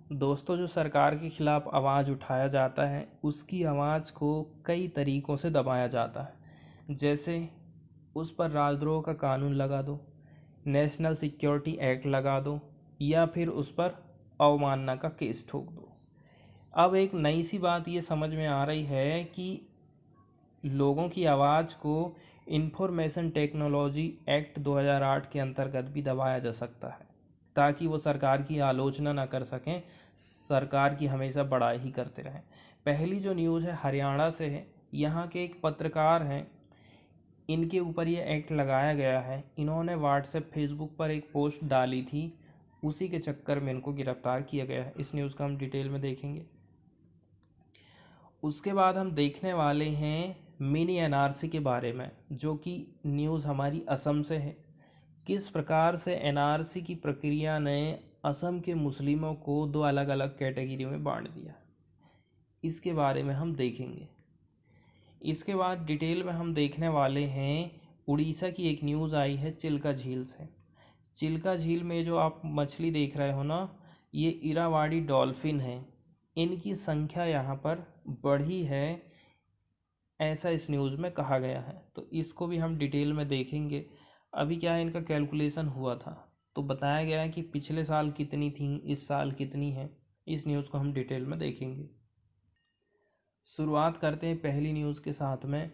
दोस्तों, जो सरकार के खिलाफ आवाज़ उठाया जाता है उसकी आवाज़ को कई तरीक़ों से दबाया जाता है। जैसे उस पर राजद्रोह का कानून लगा दो, नेशनल सिक्योरिटी एक्ट लगा दो, या फिर उस पर अवमानना का केस ठोक दो। अब एक नई सी बात ये समझ में आ रही है कि लोगों की आवाज़ को इंफॉर्मेशन टेक्नोलॉजी एक्ट 2008 के अंतर्गत भी दबाया जा सकता है, ताकि वो सरकार की आलोचना ना कर सकें, सरकार की हमेशा बड़ाई ही करते रहें। पहली जो न्यूज़ है हरियाणा से है। यहाँ के एक पत्रकार हैं, इनके ऊपर ये एक्ट लगाया गया है। इन्होंने व्हाट्सएप फेसबुक पर एक पोस्ट डाली थी, उसी के चक्कर में इनको गिरफ्तार किया गया है। इस न्यूज़ का हम डिटेल में देखेंगे। उसके बाद हम देखने वाले हैं मिनी एनआरसी के बारे में, जो कि न्यूज़ हमारी असम से है। किस प्रकार से एनआरसी की प्रक्रिया ने असम के मुस्लिमों को दो अलग अलग कैटेगरी में बांट दिया, इसके बारे में हम देखेंगे। इसके बाद डिटेल में हम देखने वाले हैं उड़ीसा की एक न्यूज़ आई है चिल्का झील से। चिल्का झील में जो आप मछली देख रहे हो ना, ये इरावाड़ी डॉल्फिन है। इनकी संख्या यहाँ पर बढ़ी है, ऐसा इस न्यूज़ में कहा गया है। तो इसको भी हम डिटेल में देखेंगे। अभी क्या है, इनका कैलकुलेशन हुआ था तो बताया गया है कि पिछले साल कितनी थी, इस साल कितनी है। इस न्यूज़ को हम डिटेल में देखेंगे। शुरुआत करते हैं पहली न्यूज़ के साथ में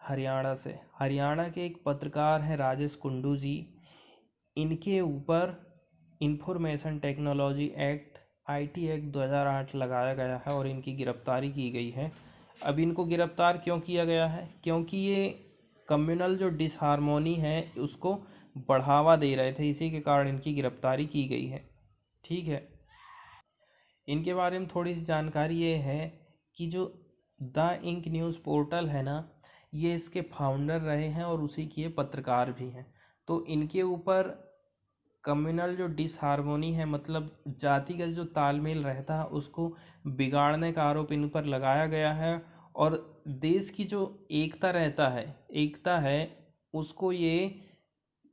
हरियाणा से। हरियाणा के एक पत्रकार हैं राजेश कुंडू जी। इनके ऊपर information technology act IT act 2008 लगाया गया है और इनकी गिरफ्तारी की गई है। अब इनको गिरफ्तार क्यों किया गया है? क्योंकि ये कम्युनल जो डिसहार्मोनी है उसको बढ़ावा दे रहे थे, इसी के कारण इनकी गिरफ्तारी की गई है। ठीक है, इनके बारे में थोड़ी सी जानकारी ये है कि जो द इंक न्यूज़ पोर्टल है ना, ये इसके फाउंडर रहे हैं और उसी के ये पत्रकार भी हैं। तो इनके ऊपर कम्युनल जो डिसहार्मोनी है, मतलब जातिगत जो तालमेल रहता है, उसको बिगाड़ने का आरोप इन पर लगाया गया है। और देश की जो एकता है उसको ये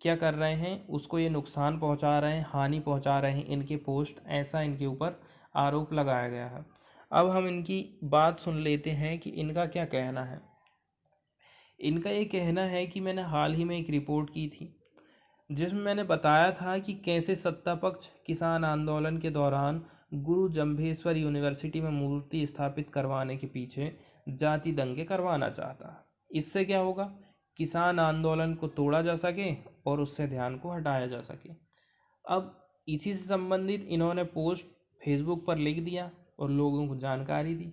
क्या कर रहे हैं, उसको ये नुकसान पहुंचा रहे हैं, हानि पहुंचा रहे हैं इनके पोस्ट, ऐसा इनके ऊपर आरोप लगाया गया है। अब हम इनकी बात सुन लेते हैं कि इनका क्या कहना है। इनका ये कहना है कि मैंने हाल ही में एक रिपोर्ट की थी जिसमें मैंने बताया था कि कैसे सत्ता पक्ष किसान आंदोलन के दौरान गुरु जम्भेश्वर यूनिवर्सिटी में मूर्ति स्थापित करवाने के पीछे जाति दंगे करवाना चाहता। इससे क्या होगा, किसान आंदोलन को तोड़ा जा सके और उससे ध्यान को हटाया जा सके। अब इसी से संबंधित इन्होंने पोस्ट फेसबुक पर लिख दिया और लोगों को जानकारी दी।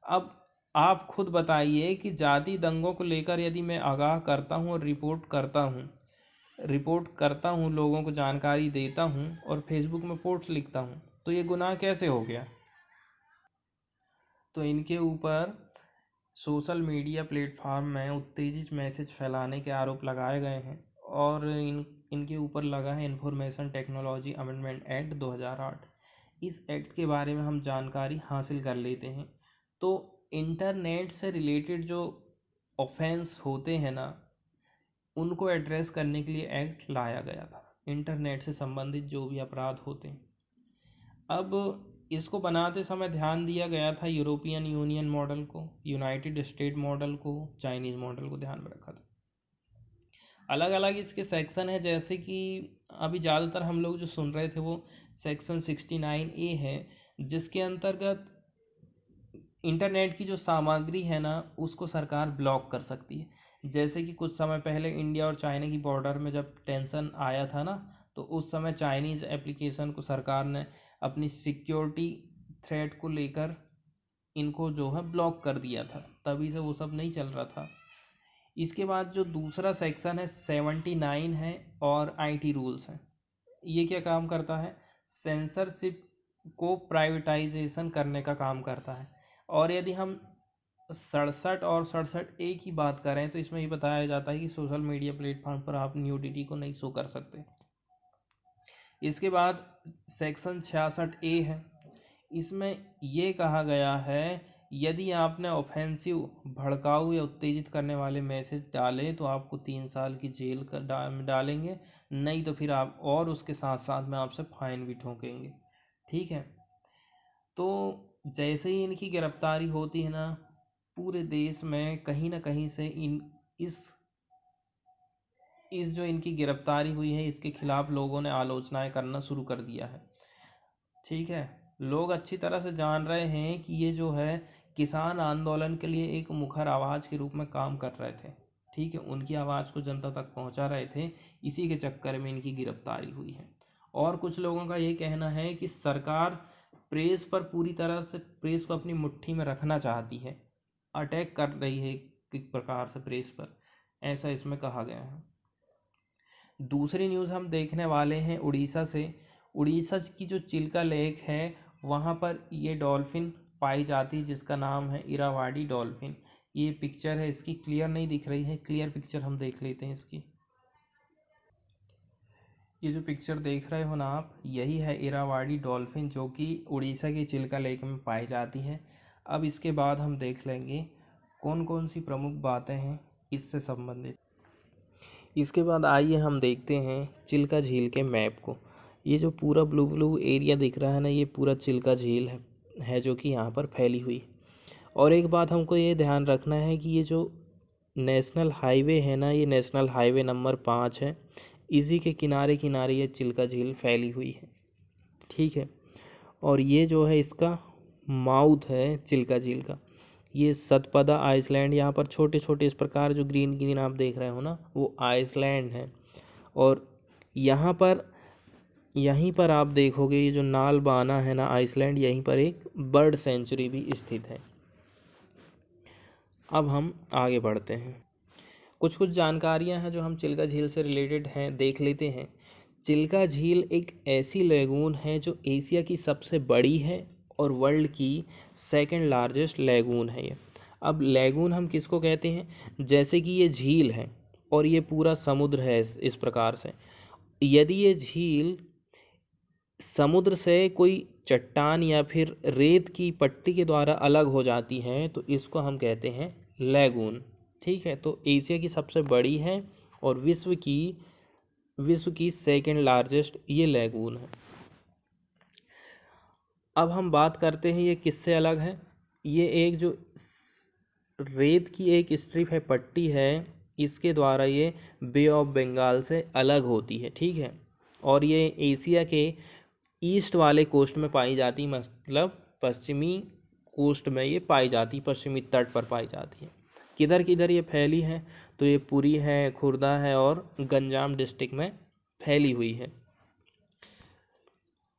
अब आप खुद बताइए कि जाति दंगों को लेकर यदि मैं आगाह करता हूँ और रिपोर्ट करता हूँ, लोगों को जानकारी देता हूँ और फेसबुक में पोस्ट लिखता हूँ, तो ये गुनाह कैसे हो गया? तो इनके ऊपर सोशल मीडिया प्लेटफॉर्म में उत्तेजित मैसेज फैलाने के आरोप लगाए गए हैं और इनके ऊपर लगा है इंफॉर्मेशन टेक्नोलॉजी अमेंडमेंट एक्ट 2008। इस एक्ट के बारे में हम जानकारी हासिल कर लेते हैं। तो इंटरनेट से रिलेटेड जो ऑफेंस होते हैं ना, उनको एड्रेस करने के लिए एक्ट लाया गया था। इंटरनेट से संबंधित जो भी अपराध होते हैं, अब इसको बनाते समय ध्यान दिया गया था यूरोपियन यूनियन मॉडल को, यूनाइटेड स्टेट मॉडल को, चाइनीज़ मॉडल को ध्यान में रखा था। अलग अलग इसके सेक्शन है, जैसे कि अभी ज़्यादातर हम लोग जो सुन रहे थे वो सेक्शन 69A है, जिसके अंतर्गत इंटरनेट की जो सामग्री है ना उसको सरकार ब्लॉक कर सकती है। जैसे कि कुछ समय पहले इंडिया और चाइना की बॉर्डर में जब टेंशन आया था ना, तो उस समय चाइनीज़ एप्लीकेशन को सरकार ने अपनी सिक्योरिटी थ्रेट को लेकर इनको जो है ब्लॉक कर दिया था, तभी से वो सब नहीं चल रहा था। इसके बाद जो दूसरा सेक्शन है 79 है और आईटी रूल्स हैं। ये क्या काम करता है, सेंसरशिप को प्राइवेटाइजेशन करने का काम करता है। और यदि हम 67 और 67A की बात करें तो इसमें ये बताया जाता है कि सोशल मीडिया प्लेटफॉर्म पर आप न्यूडिटी को नहीं शो कर सकते। इसके बाद सेक्शन 66A है, इसमें ये कहा गया है यदि आपने ऑफेंसिव, भड़काऊ या उत्तेजित करने वाले मैसेज डाले तो आपको 3 साल की जेल डालेंगे, नहीं तो फिर आप और उसके साथ साथ में आपसे फाइन भी ठोकेंगे। ठीक है, तो जैसे ही इनकी गिरफ्तारी होती है ना, पूरे देश में कहीं ना कहीं से इस जो इनकी गिरफ्तारी हुई है इसके खिलाफ लोगों ने आलोचनाएं करना शुरू कर दिया है। ठीक है, लोग अच्छी तरह से जान रहे हैं कि ये जो है किसान आंदोलन के लिए एक मुखर आवाज़ के रूप में काम कर रहे थे। ठीक है, उनकी आवाज़ को जनता तक पहुंचा रहे थे, इसी के चक्कर में इनकी गिरफ्तारी हुई है। और कुछ लोगों का ये कहना है कि सरकार प्रेस पर पूरी तरह से प्रेस को अपनी मुट्ठी में रखना चाहती है, अटैक कर रही है एक प्रकार से प्रेस पर, ऐसा इसमें कहा गया है। दूसरी न्यूज़ हम देखने वाले हैं उड़ीसा से। उड़ीसा की जो चिल्का लेक है वहाँ पर ये डॉल्फिन पाई जाती है जिसका नाम है इरावाडी डॉल्फिन। ये पिक्चर है इसकी, क्लियर नहीं दिख रही है, क्लियर पिक्चर हम देख लेते हैं इसकी। ये जो पिक्चर देख रहे हो ना आप, यही है इरावाडी डॉल्फिन जो कि उड़ीसा की चिल्का लेक में पाई जाती है। अब इसके बाद हम देख लेंगे कौन कौन सी प्रमुख बातें हैं इससे संबंधित। इसके बाद आइए हम देखते हैं चिल्का झील के मैप को। ये जो पूरा ब्लू ब्लू एरिया दिख रहा है ना, ये पूरा चिल्का झील है जो कि यहाँ पर फैली हुई। और एक बात हमको ये ध्यान रखना है कि ये जो नेशनल हाईवे है ना, ये नेशनल हाईवे नंबर 5 है, इसी के किनारे किनारे ये चिल्का झील फैली हुई है। ठीक है, और ये जो है इसका माउथ है चिल्का झील का, ये सतपदा आइसलैंड, यहाँ पर छोटे छोटे इस प्रकार जो ग्रीन ग्रीन आप देख रहे हो ना, वो आइसलैंड है। और यहाँ पर यहीं पर आप देखोगे ये जो नालबाना है ना आइसलैंड, यहीं पर एक बर्ड सेंचुरी भी स्थित है। अब हम आगे बढ़ते हैं, कुछ जानकारियां हैं जो हम चिल्का झील से रिलेटेड हैं देख लेते हैं। चिल्का झील एक ऐसी लैगून है जो एशिया की सबसे बड़ी है और वर्ल्ड की सेकंड लार्जेस्ट लैगून है ये। अब लैगून हम किसको कहते हैं, जैसे कि ये झील है और ये पूरा समुद्र है इस प्रकार से। यदि ये झील समुद्र से कोई चट्टान या फिर रेत की पट्टी के द्वारा अलग हो जाती है तो इसको हम कहते हैं लैगून। ठीक है, तो एशिया की सबसे बड़ी है और विश्व की सेकंड लार्जेस्ट ये लैगून है। अब हम बात करते हैं ये किससे अलग है। ये एक जो रेत की एक स्ट्रिप है, पट्टी है, इसके द्वारा ये बे ऑफ बंगाल से अलग होती है। ठीक है, और ये एशिया के ईस्ट वाले कोस्ट में पाई जाती, मतलब पश्चिमी कोस्ट में ये पाई जाती, पश्चिमी तट पर पाई जाती है। किधर किधर ये फैली है, तो ये पुरी है, खुर्दा है और गंजाम डिस्ट्रिक्ट में फैली हुई है।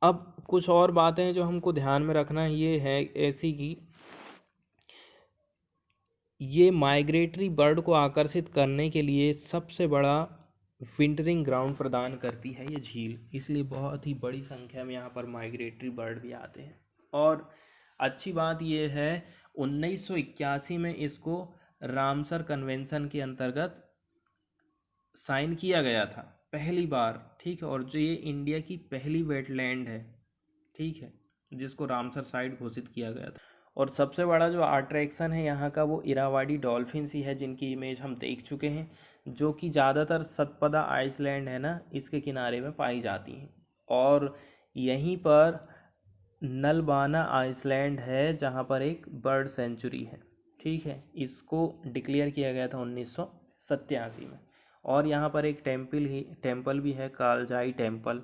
अब कुछ और बातें जो हमको ध्यान में रखना है ये है ऐसी कि ये माइग्रेटरी बर्ड को आकर्षित करने के लिए सबसे बड़ा विंटरिंग ग्राउंड प्रदान करती है ये झील, इसलिए बहुत ही बड़ी संख्या में यहाँ पर माइग्रेटरी बर्ड भी आते हैं। और अच्छी बात ये है 1981 में इसको रामसर कन्वेंशन के अंतर्गत साइन किया गया था पहली बार। ठीक है, और जो ये इंडिया की पहली वेटलैंड है, ठीक है, जिसको रामसर साइट घोषित किया गया था। और सबसे बड़ा जो अट्रैक्शन है यहाँ का वो इरावाडी डॉल्फिन्स ही है, जिनकी इमेज हम देख चुके हैं, जो कि ज़्यादातर सतपदा आइसलैंड है ना, इसके किनारे में पाई जाती हैं। और यहीं पर नलबाना आइसलैंड है जहाँ पर एक बर्ड सेंचुरी है। ठीक है, इसको डिक्लेयर किया गया था 1987 में। और यहाँ पर एक टेम्पल भी है, कालजाई टेम्पल।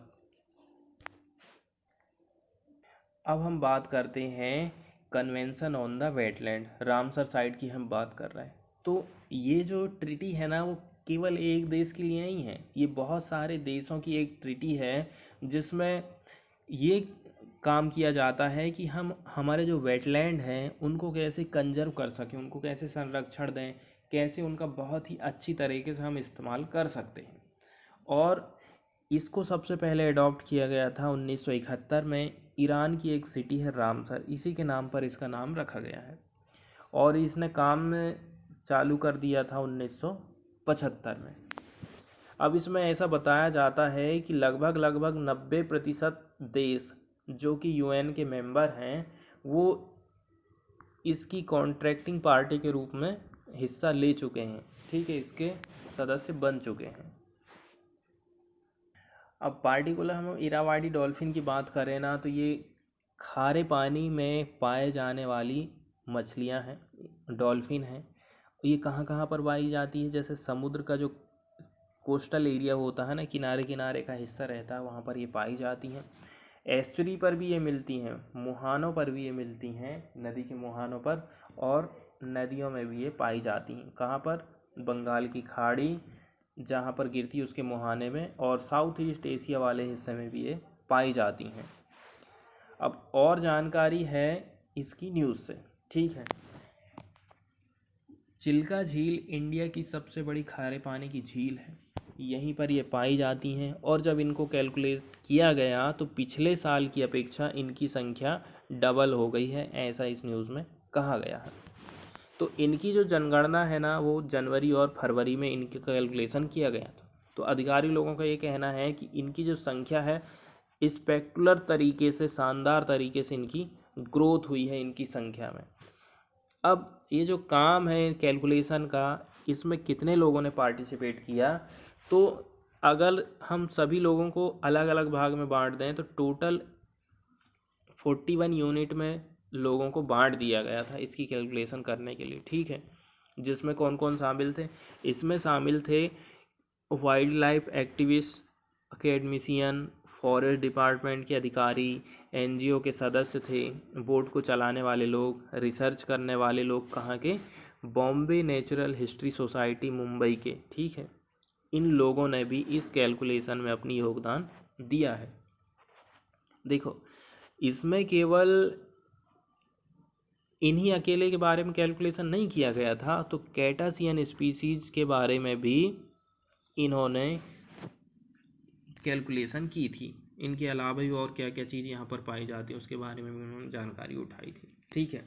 अब हम बात करते हैं convention on the wetland, Ramsar site की हम बात कर रहे हैं। तो ये जो ट्रीटी है ना, वो केवल एक देश के लिए नहीं है, ये बहुत सारे देशों की एक ट्रीटी है जिसमें ये काम किया जाता है कि हम हमारे जो वेटलैंड हैं उनको कैसे कंजर्व कर सकें, उनको कैसे संरक्षण दें, कैसे उनका बहुत ही अच्छी तरीके से हम इस्तेमाल कर सकते हैं। और इसको सबसे पहले अडॉप्ट किया गया था 1971 में। ईरान की एक सिटी है रामसर, इसी के नाम पर इसका नाम रखा गया है। और इसने काम चालू कर दिया था 1975 में। अब इसमें ऐसा बताया जाता है कि लगभग 90% देश जो कि यूएन के मेंबर हैं वो इसकी कॉन्ट्रैक्टिंग पार्टी के रूप में हिस्सा ले चुके हैं। ठीक है, इसके सदस्य बन चुके हैं। अब पार्टिकुलर हम इरावाडी डॉल्फिन की बात करें ना, तो ये खारे पानी में पाए जाने वाली मछलियां हैं, डॉल्फिन हैं। ये कहाँ कहाँ पर पाई जाती है? जैसे समुद्र का जो कोस्टल एरिया होता है ना, किनारे किनारे का हिस्सा रहता है, वहाँ पर ये पाई जाती हैं। एस्चुरी पर भी ये मिलती हैं, मुहानों पर भी ये मिलती हैं, नदी के मुहानों पर, और नदियों में भी ये पाई जाती हैं। कहाँ पर? बंगाल की खाड़ी जहाँ पर गिरती है उसके मुहाने में, और साउथ ईस्ट एशिया वाले हिस्से में भी ये पाई जाती हैं। अब और जानकारी है इसकी न्यूज़ से, ठीक है। चिल्का झील इंडिया की सबसे बड़ी खारे पानी की झील है, यहीं पर ये पाई जाती हैं। और जब इनको कैलकुलेट किया गया तो पिछले साल की अपेक्षा इनकी संख्या डबल हो गई है, ऐसा इस न्यूज़ में कहा गया है। तो इनकी जो जनगणना है ना, वो जनवरी और फरवरी में इनकी कैलकुलेशन किया गया था। तो अधिकारी लोगों का ये कहना है कि इनकी जो संख्या है स्पेक्युलर तरीके से, शानदार तरीके से इनकी ग्रोथ हुई है इनकी संख्या में। अब ये जो काम है कैलकुलेशन का, इसमें कितने लोगों ने पार्टिसिपेट किया? तो अगर हम सभी लोगों को अलग अलग भाग में बांट दें तो टोटल 41 यूनिट में लोगों को बांट दिया गया था इसकी कैलकुलेशन करने के लिए, ठीक है। जिसमें कौन कौन शामिल थे? इसमें शामिल थे wild life activist, academician, forest department के अधिकारी, एनजीओ के सदस्य थे, बोर्ड को चलाने वाले लोग, रिसर्च करने वाले लोग कहाँ के? Bombay natural history society Mumbai के, ठीक है। इन लोगों ने भी इस कैलकुलेशन में अपनी योगदान दिया है। देखो, इसमें केवल इन्हीं अकेले के बारे में कैलकुलेशन नहीं किया गया था, तो कैटासियन स्पीसीज के बारे में भी इन्होंने कैलकुलेशन की थी। इनके अलावा भी और क्या क्या चीज़ यहाँ पर पाई जाती है उसके बारे में भी उन्होंने जानकारी उठाई थी, ठीक है।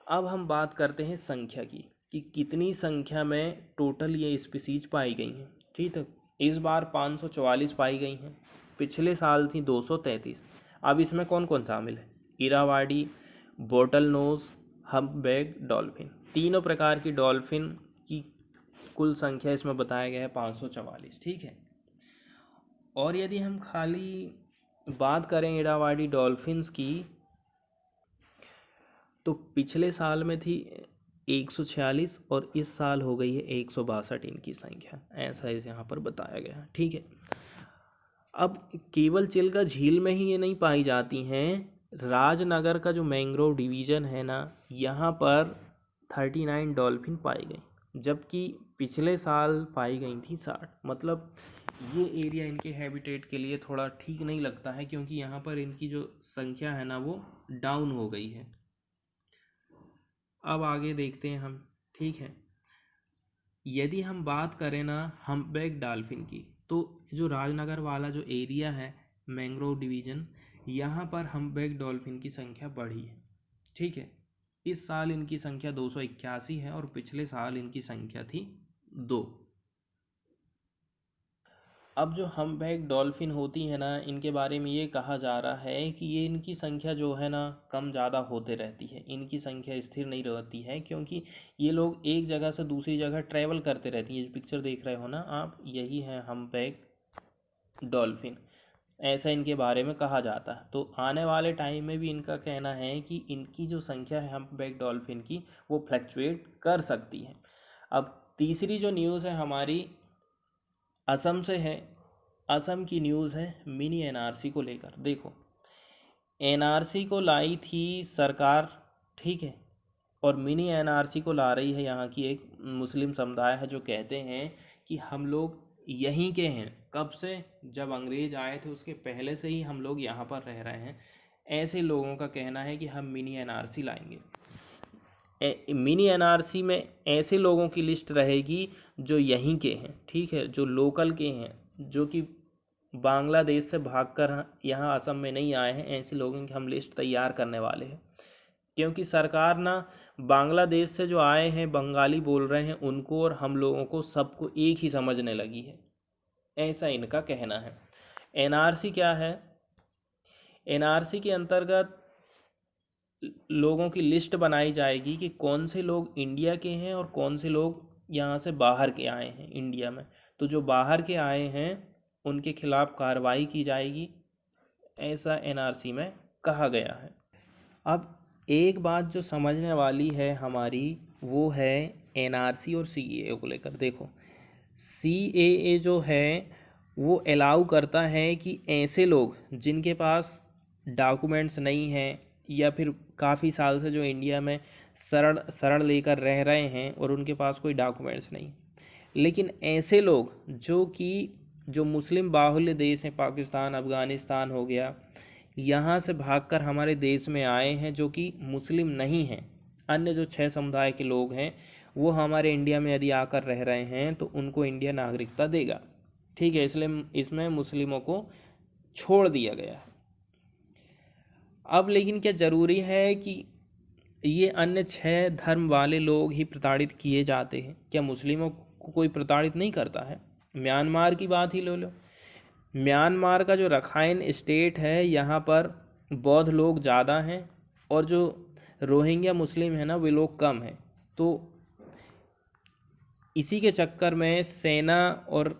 अब हम बात करते हैं संख्या की, कि कितनी संख्या में टोटल ये स्पीसीज पाई गई हैं, ठीक है। इस बार 544 पाई गई हैं, पिछले साल थी 233। अब इसमें कौन कौन शामिल है? Irrawaddy, bottle knows, humpback dolphin, तीनों प्रकार की डॉल्फिन की कुल संख्या इसमें बताया गया है 544, ठीक है। और यदि हम खाली बात करें इरावाडी डॉल्फिन्स की, तो पिछले साल में थी 146 और इस साल हो गई है 162 इनकी संख्या, ऐसा इस यहाँ पर बताया गया है, ठीक है। अब केवल चिल्का झील में ही ये नहीं पाई जाती हैं, राजनगर का जो मैंग्रोव डिवीज़न है ना, यहाँ पर 39 डॉल्फिन पाई गई, जबकि पिछले साल पाई गई थी 60। मतलब ये एरिया इनके हैबिटेट के लिए थोड़ा ठीक नहीं लगता है, क्योंकि यहाँ पर इनकी जो संख्या है ना वो डाउन हो गई है। अब आगे देखते हैं हम, ठीक है। यदि हम बात करें ना हम्पबैक डॉल्फिन की, तो जो राजनगर वाला जो एरिया है मैंग्रोव डिवीज़न, यहाँ पर हम्पबैक डॉल्फिन की संख्या बढ़ी है, ठीक है। इस साल इनकी संख्या 281 है और पिछले साल इनकी संख्या थी 2। अब जो हम्पबैक डॉल्फिन होती है ना, इनके बारे में ये कहा जा रहा है कि ये इनकी संख्या जो है ना कम ज़्यादा होते रहती है, इनकी संख्या स्थिर नहीं रहती है, क्योंकि ये लोग एक जगह से दूसरी जगह ट्रैवल करते रहती हैं। ये पिक्चर देख रहे हो ना आप, यही है हम्पबैक डॉल्फिन, ऐसा इनके बारे में कहा जाता है। तो आने वाले टाइम में भी इनका कहना है कि इनकी जो संख्या है हम्पबैक डॉल्फिन की, वो फ्लक्चुएट कर सकती है। अब तीसरी जो न्यूज़ है हमारी असम से है। असम की न्यूज़ है मिनी एनआरसी को लेकर। देखो, एनआरसी को लाई थी सरकार, ठीक है, और मिनी एनआरसी को ला रही है यहाँ की एक मुस्लिम समुदाय है, जो कहते हैं कि हम लोग यहीं के हैं। कब से? जब अंग्रेज आए थे उसके पहले से ही हम लोग यहाँ पर रह रहे हैं। ऐसे लोगों का कहना है कि हम मिनी एनआरसी लाएंगे। मिनी एनआरसी में ऐसे लोगों की लिस्ट रहेगी जो यहीं के हैं, ठीक है, जो लोकल के हैं, जो कि बांग्लादेश से भागकर यहाँ असम में नहीं आए हैं। ऐसे लोगों की हम लिस्ट तैयार करने वाले हैं, क्योंकि सरकार ना बांग्लादेश से जो आए हैं बंगाली बोल रहे हैं उनको और हम लोगों को सबको एक ही समझने लगी है, ऐसा इनका कहना है। एनआरसी क्या है? एनआरसी के अंतर्गत लोगों की लिस्ट बनाई जाएगी कि कौन से लोग इंडिया के हैं और कौन से लोग यहाँ से बाहर के आए हैं इंडिया में। तो जो बाहर के आए हैं उनके खिलाफ कार्रवाई की जाएगी, ऐसा एनआरसी में कहा गया है। अब एक बात जो समझने वाली है हमारी, वो है एनआरसी और सीएए को लेकर। देखो, सीएए जो है वो अलाउ करता है कि ऐसे लोग जिनके पास डॉक्यूमेंट्स नहीं हैं या फिर काफ़ी साल से जो इंडिया में शरण शरण लेकर रह रहे हैं और उनके पास कोई डॉक्यूमेंट्स नहीं, लेकिन ऐसे लोग जो मुस्लिम बाहुल्य देश हैं, पाकिस्तान, अफ़गानिस्तान हो गया, यहाँ से भागकर हमारे देश में आए हैं, जो कि मुस्लिम नहीं हैं, अन्य जो 6 समुदाय के लोग हैं, वो हमारे इंडिया में यदि आकर रह रहे हैं तो उनको इंडिया नागरिकता देगा। ठीक है, इसलिए इसमें मुस्लिमों को छोड़ दिया गया है। अब लेकिन क्या ज़रूरी है कि ये अन्य 6 धर्म वाले लोग ही प्रताड़ित किए जाते हैं? क्या मुस्लिमों को कोई प्रताड़ित नहीं करता है? म्यांमार की बात ही ले लो। म्यांमार का जो रखाइन स्टेट है, यहाँ पर बौद्ध लोग ज़्यादा हैं और जो रोहिंग्या मुस्लिम है ना, वे लोग कम हैं। तो इसी के चक्कर में सेना और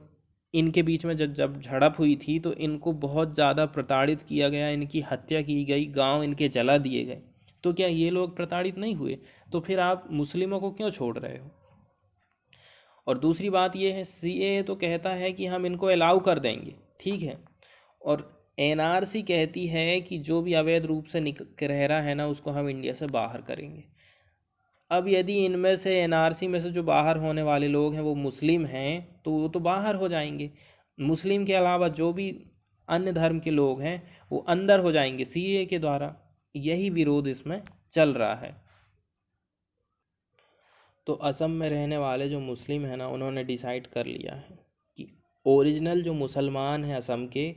इनके बीच में जब झड़प हुई थी तो इनको बहुत ज़्यादा प्रताड़ित किया गया, इनकी हत्या की गई, गांव इनके जला दिए गए। तो क्या ये लोग प्रताड़ित नहीं हुए? तो फिर आप मुस्लिमों को क्यों छोड़ रहे हो? और दूसरी बात ये है, सीएए तो कहता है कि हम इनको अलाउ कर देंगे, ठीक है, और एनआरसी कहती है कि जो भी अवैध रूप से रह रहा है ना, उसको हम इंडिया से बाहर करेंगे। अब यदि इनमें से एनआरसी में से जो बाहर होने वाले लोग हैं वो मुस्लिम हैं तो वो तो बाहर हो जाएंगे। मुस्लिम के अलावा जो भी अन्य धर्म के लोग हैं वो अंदर हो जाएंगे सीएए के द्वारा। यही विरोध इसमें चल रहा है। तो असम में रहने वाले जो मुस्लिम हैं ना, उन्होंने डिसाइड कर लिया है कि ओरिजिनल जो मुसलमान हैं असम के,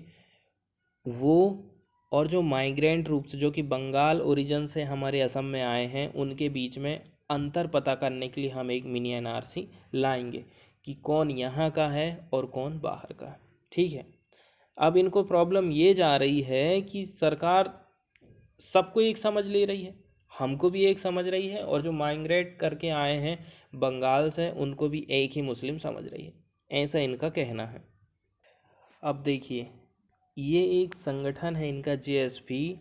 वो और जो माइग्रेंट रूप से जो कि बंगाल ओरिजिन से हमारे असम में आए हैं, उनके बीच में अंतर पता करने के लिए हम एक मिनी एनआरसी लाएंगे कि कौन यहाँ का है और कौन बाहर का है। ठीक है, अब इनको प्रॉब्लम ये जा रही है कि सरकार सबको एक समझ ले रही है, हमको भी एक समझ रही है, और जो माइग्रेट करके आए हैं बंगाल से उनको भी एक ही मुस्लिम समझ रही है, ऐसा इनका कहना है। अब देखिए, ये एक संगठन है इनका जेएसपी,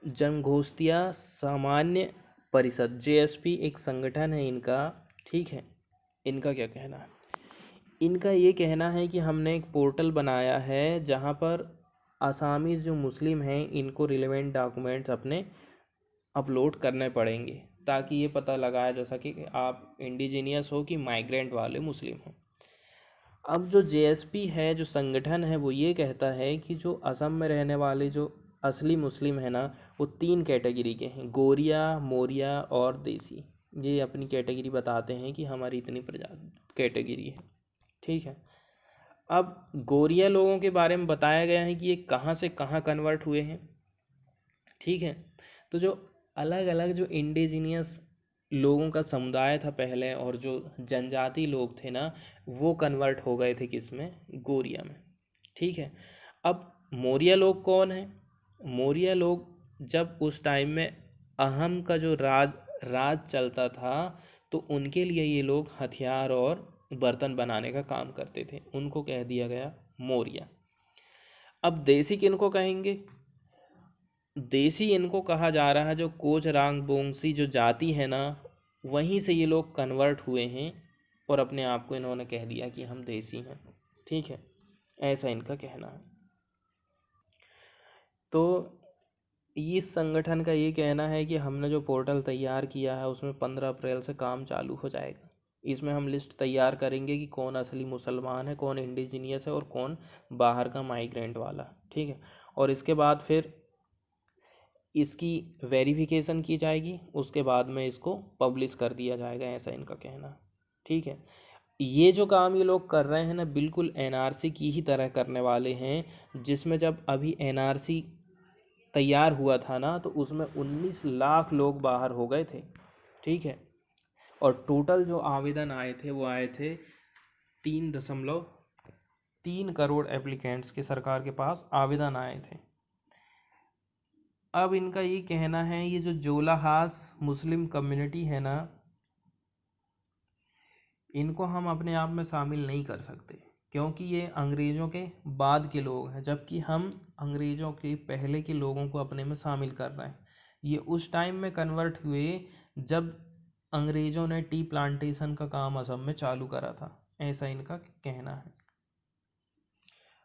जनगोष्ठियाँ सामान्य परिषद, जेएसपी एक संगठन है इनका। ठीक है, इनका क्या कहना है? इनका ये कहना है कि हमने एक पोर्टल बनाया है जहाँ पर आसामीज़ जो मुस्लिम हैं इनको रिलेवेंट डॉक्यूमेंट्स अपने अपलोड करने पड़ेंगे ताकि ये पता लगाया जा सके कि आप इंडिजीनियस हो कि माइग्रेंट वाले मुस्लिम हो। अब जो जेएसपी है, जो संगठन है, वो ये कहता है कि जो असम में रहने वाले जो असली मुस्लिम है ना, वो 3 कैटेगरी के हैं, गोरिया, मोरिया और देसी। ये अपनी कैटेगरी बताते हैं कि हमारी इतनी कैटेगरी है। ठीक है, अब गोरिया लोगों के बारे में बताया गया है कि ये कहाँ से कहाँ कन्वर्ट हुए हैं। ठीक है, तो जो अलग अलग जो इंडिजीनियस लोगों का समुदाय था पहले और जो जनजाति लोग थे ना, वो कन्वर्ट हो गए थे किस में? गोरिया में। ठीक है, अब मौर्य लोग कौन है? मौर्य लोग जब उस टाइम में अहम का जो राज चलता था तो उनके लिए ये लोग हथियार और बर्तन बनाने का काम करते थे, उनको कह दिया गया मौर्य। अब देसी किनको कहेंगे? देसी इनको कहा जा रहा है जो कोच रांगबोंगसी जो जाति है ना, वहीं से ये लोग कन्वर्ट हुए हैं और अपने आप को इन्होंने कह दिया कि हम देसी हैं। ठीक है, ऐसा इनका कहना है। तो इस संगठन का ये कहना है कि हमने जो पोर्टल तैयार किया है उसमें 15 अप्रैल से काम चालू हो जाएगा। इसमें हम लिस्ट तैयार करेंगे कि कौन असली मुसलमान है, कौन इंडिजीनियस है और कौन बाहर का माइग्रेंट वाला। ठीक है, और इसके बाद फिर इसकी वेरिफिकेशन की जाएगी, उसके बाद में इसको पब्लिश कर दिया जाएगा, ऐसा इनका कहना। ठीक है, ये जो काम ये लोग कर रहे हैं ना, बिल्कुल एनआरसी की ही तरह करने वाले हैं, जिसमें जब अभी एनआरसी तैयार हुआ था ना तो उसमें 19 लाख लोग बाहर हो गए थे। ठीक है, और टोटल जो आवेदन आए थे वो आए थे 3.3 करोड़ एप्लीकेंट्स के सरकार के पास आवेदन आए थे। अब इनका ये कहना है, ये जो जोलाहास मुस्लिम कम्युनिटी है ना, इनको हम अपने आप में शामिल नहीं कर सकते। क्योंकि ये अंग्रेज़ों के बाद के लोग हैं, जबकि हम अंग्रेज़ों के पहले के लोगों को अपने में शामिल कर रहे हैं। ये उस टाइम में कन्वर्ट हुए जब अंग्रेज़ों ने टी प्लांटेशन का काम असम में चालू करा था, ऐसा इनका कहना है।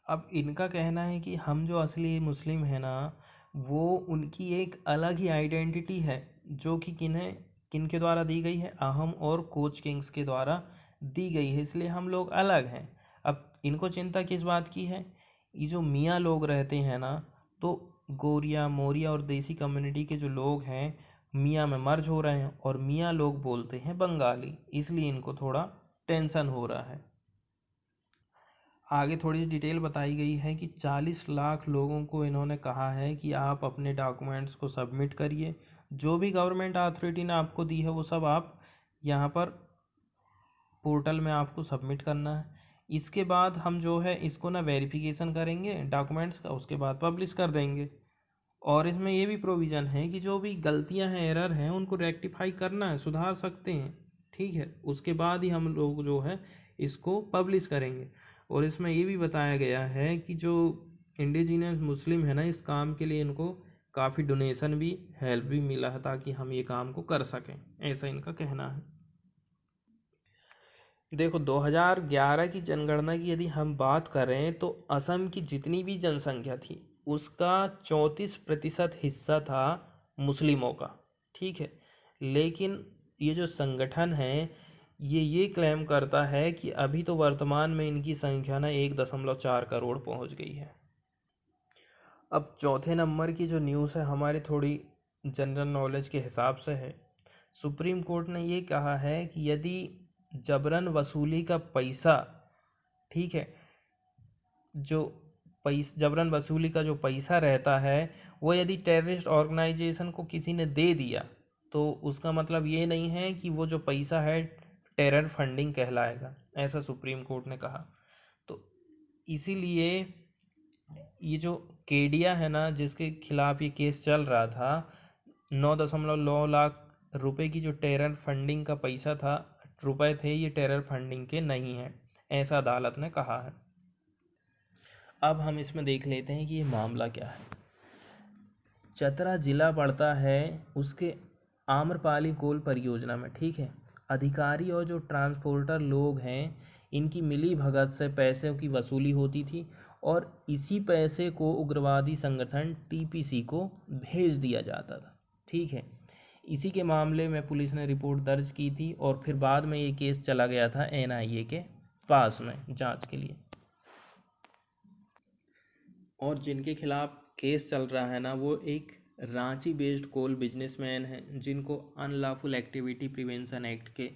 अब इनका कहना है कि हम जो असली मुस्लिम हैं ना, वो उनकी एक अलग ही आइडेंटिटी है, जो कि किन के द्वारा दी गई है, अहम और कोच किंग्स के द्वारा दी गई है, इसलिए हम लोग अलग हैं। अब इनको चिंता किस बात की है, ये जो मियाँ लोग रहते हैं ना, तो गोरिया मोरिया और देसी कम्युनिटी के जो लोग हैं मियाँ में मर्ज हो रहे हैं, और मियाँ लोग बोलते हैं बंगाली, इसलिए इनको थोड़ा टेंशन हो रहा है। आगे थोड़ी सी डिटेल बताई गई है कि 40 लाख लोगों को इन्होंने कहा है कि आप अपने डॉक्यूमेंट्स को सबमिट करिए, जो भी गवर्नमेंट अथॉरिटी ने आपको दी है वो सब आप यहाँ पर पोर्टल में आपको सबमिट करना है। इसके बाद हम जो है इसको ना वेरिफिकेशन करेंगे डॉक्यूमेंट्स का, उसके बाद पब्लिश कर देंगे। और इसमें ये भी प्रोविज़न है कि जो भी गलतियां हैं, एरर हैं, उनको रेक्टिफाई करना है, सुधार सकते हैं, ठीक है, उसके बाद ही हम लोग जो है इसको पब्लिश करेंगे। और इसमें ये भी बताया गया है कि जो इंडिजिनियस मुस्लिम है ना, इस काम के लिए इनको काफ़ी डोनेशन भी, हेल्प भी मिला है, ताकि हम ये काम को कर सकें, ऐसा इनका कहना है। देखो 2011 की जनगणना की यदि हम बात करें तो असम की जितनी भी जनसंख्या थी उसका 34% हिस्सा था मुस्लिमों का, ठीक है। लेकिन ये जो संगठन है ये क्लेम करता है कि अभी तो वर्तमान में इनकी संख्या ना 1.4 करोड़ पहुंच गई है। अब चौथे नंबर की जो न्यूज़ है हमारी थोड़ी जनरल नॉलेज के हिसाब से है। सुप्रीम कोर्ट ने ये कहा है कि यदि जबरन वसूली का पैसा, ठीक है, जो जबरन वसूली का जो पैसा रहता है वो यदि टेररिस्ट ऑर्गेनाइजेशन को किसी ने दे दिया तो उसका मतलब ये नहीं है कि वो जो पैसा है टेरर फंडिंग कहलाएगा, ऐसा सुप्रीम कोर्ट ने कहा। तो इसीलिए ये जो केडिया है ना, जिसके खिलाफ ये केस चल रहा था, 9.9 लाख रुपए की जो टेरर फंडिंग का पैसा था, रुपए थे, ये टेरर फंडिंग के नहीं है, ऐसा अदालत ने कहा है। अब हम इसमें देख लेते हैं कि ये मामला क्या है। चतरा जिला पड़ता है उसके आम्रपाली कोल परियोजना में, ठीक है। अधिकारी और जो ट्रांसपोर्टर लोग हैं इनकी मिली भगत से पैसे की वसूली होती थी, और इसी पैसे को उग्रवादी संगठन टीपीसी को भेज दिया जाता था, ठीक है। इसी के मामले में पुलिस ने रिपोर्ट दर्ज की थी, और फिर बाद में ये केस चला गया था एनआईए के पास में जांच के लिए। और जिनके खिलाफ केस चल रहा है ना, वो एक रांची बेस्ड कोल बिजनेसमैन हैं, जिनको अनलॉफुल एक्टिविटी प्रिवेंशन एक्ट के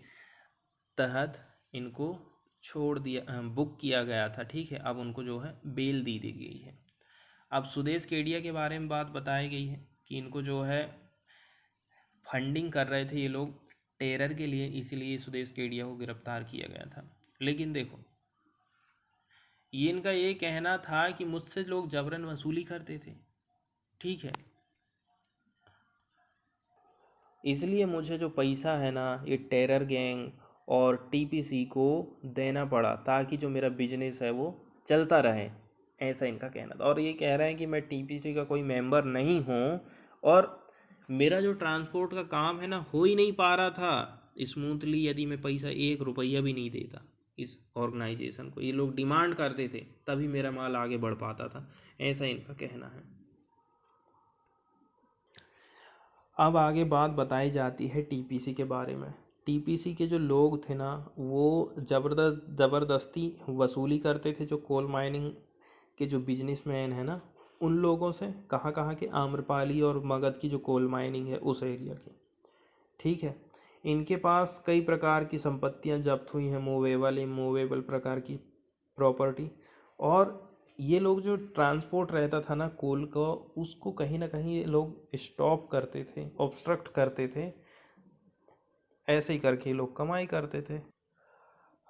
तहत इनको छोड़ दिया, बुक किया गया था, ठीक है। अब उनको जो है बेल दी गई है। अब सुदेश केडिया के बारे में बात बताई गई है कि इनको जो है फंडिंग कर रहे थे ये लोग टेरर के लिए, इसीलिए सुदेश केडिया को गिरफ्तार किया गया था। लेकिन देखो ये इनका ये कहना था कि मुझसे लोग जबरन वसूली करते थे, ठीक है, इसलिए मुझे जो पैसा है ना ये टेरर गैंग और टीपीसी को देना पड़ा, ताकि जो मेरा बिजनेस है वो चलता रहे, ऐसा इनका कहना था। और ये कह रहे हैं कि मैं टीपीसी का कोई मेंबर नहीं हूँ, और मेरा जो ट्रांसपोर्ट का काम है ना हो ही नहीं पा रहा था स्मूथली, यदि मैं पैसा 1 रुपया भी नहीं देता इस ऑर्गेनाइजेशन को। ये लोग डिमांड करते थे तभी मेरा माल आगे बढ़ पाता था, ऐसा इनका कहना है। अब आगे बात बताई जाती है टीपीसी के बारे में। टीपीसी के जो लोग थे ना वो ज़बरदस्ती वसूली करते थे, जो कोल माइनिंग के जो बिजनेसमैन है ना उन लोगों से, कहाँ कहाँ के, आम्रपाली और मगध की जो कोल माइनिंग है उस एरिया की, ठीक है। इनके पास कई प्रकार की संपत्तियां जब्त हुई हैं, मूवेबल इमूवेबल प्रकार की प्रॉपर्टी। और ये लोग जो ट्रांसपोर्ट रहता था ना कोल का, उसको कहीं ना कहीं ये लोग स्टॉप करते थे, ऑब्स्ट्रक्ट करते थे, ऐसे ही करके ये लोग कमाई करते थे।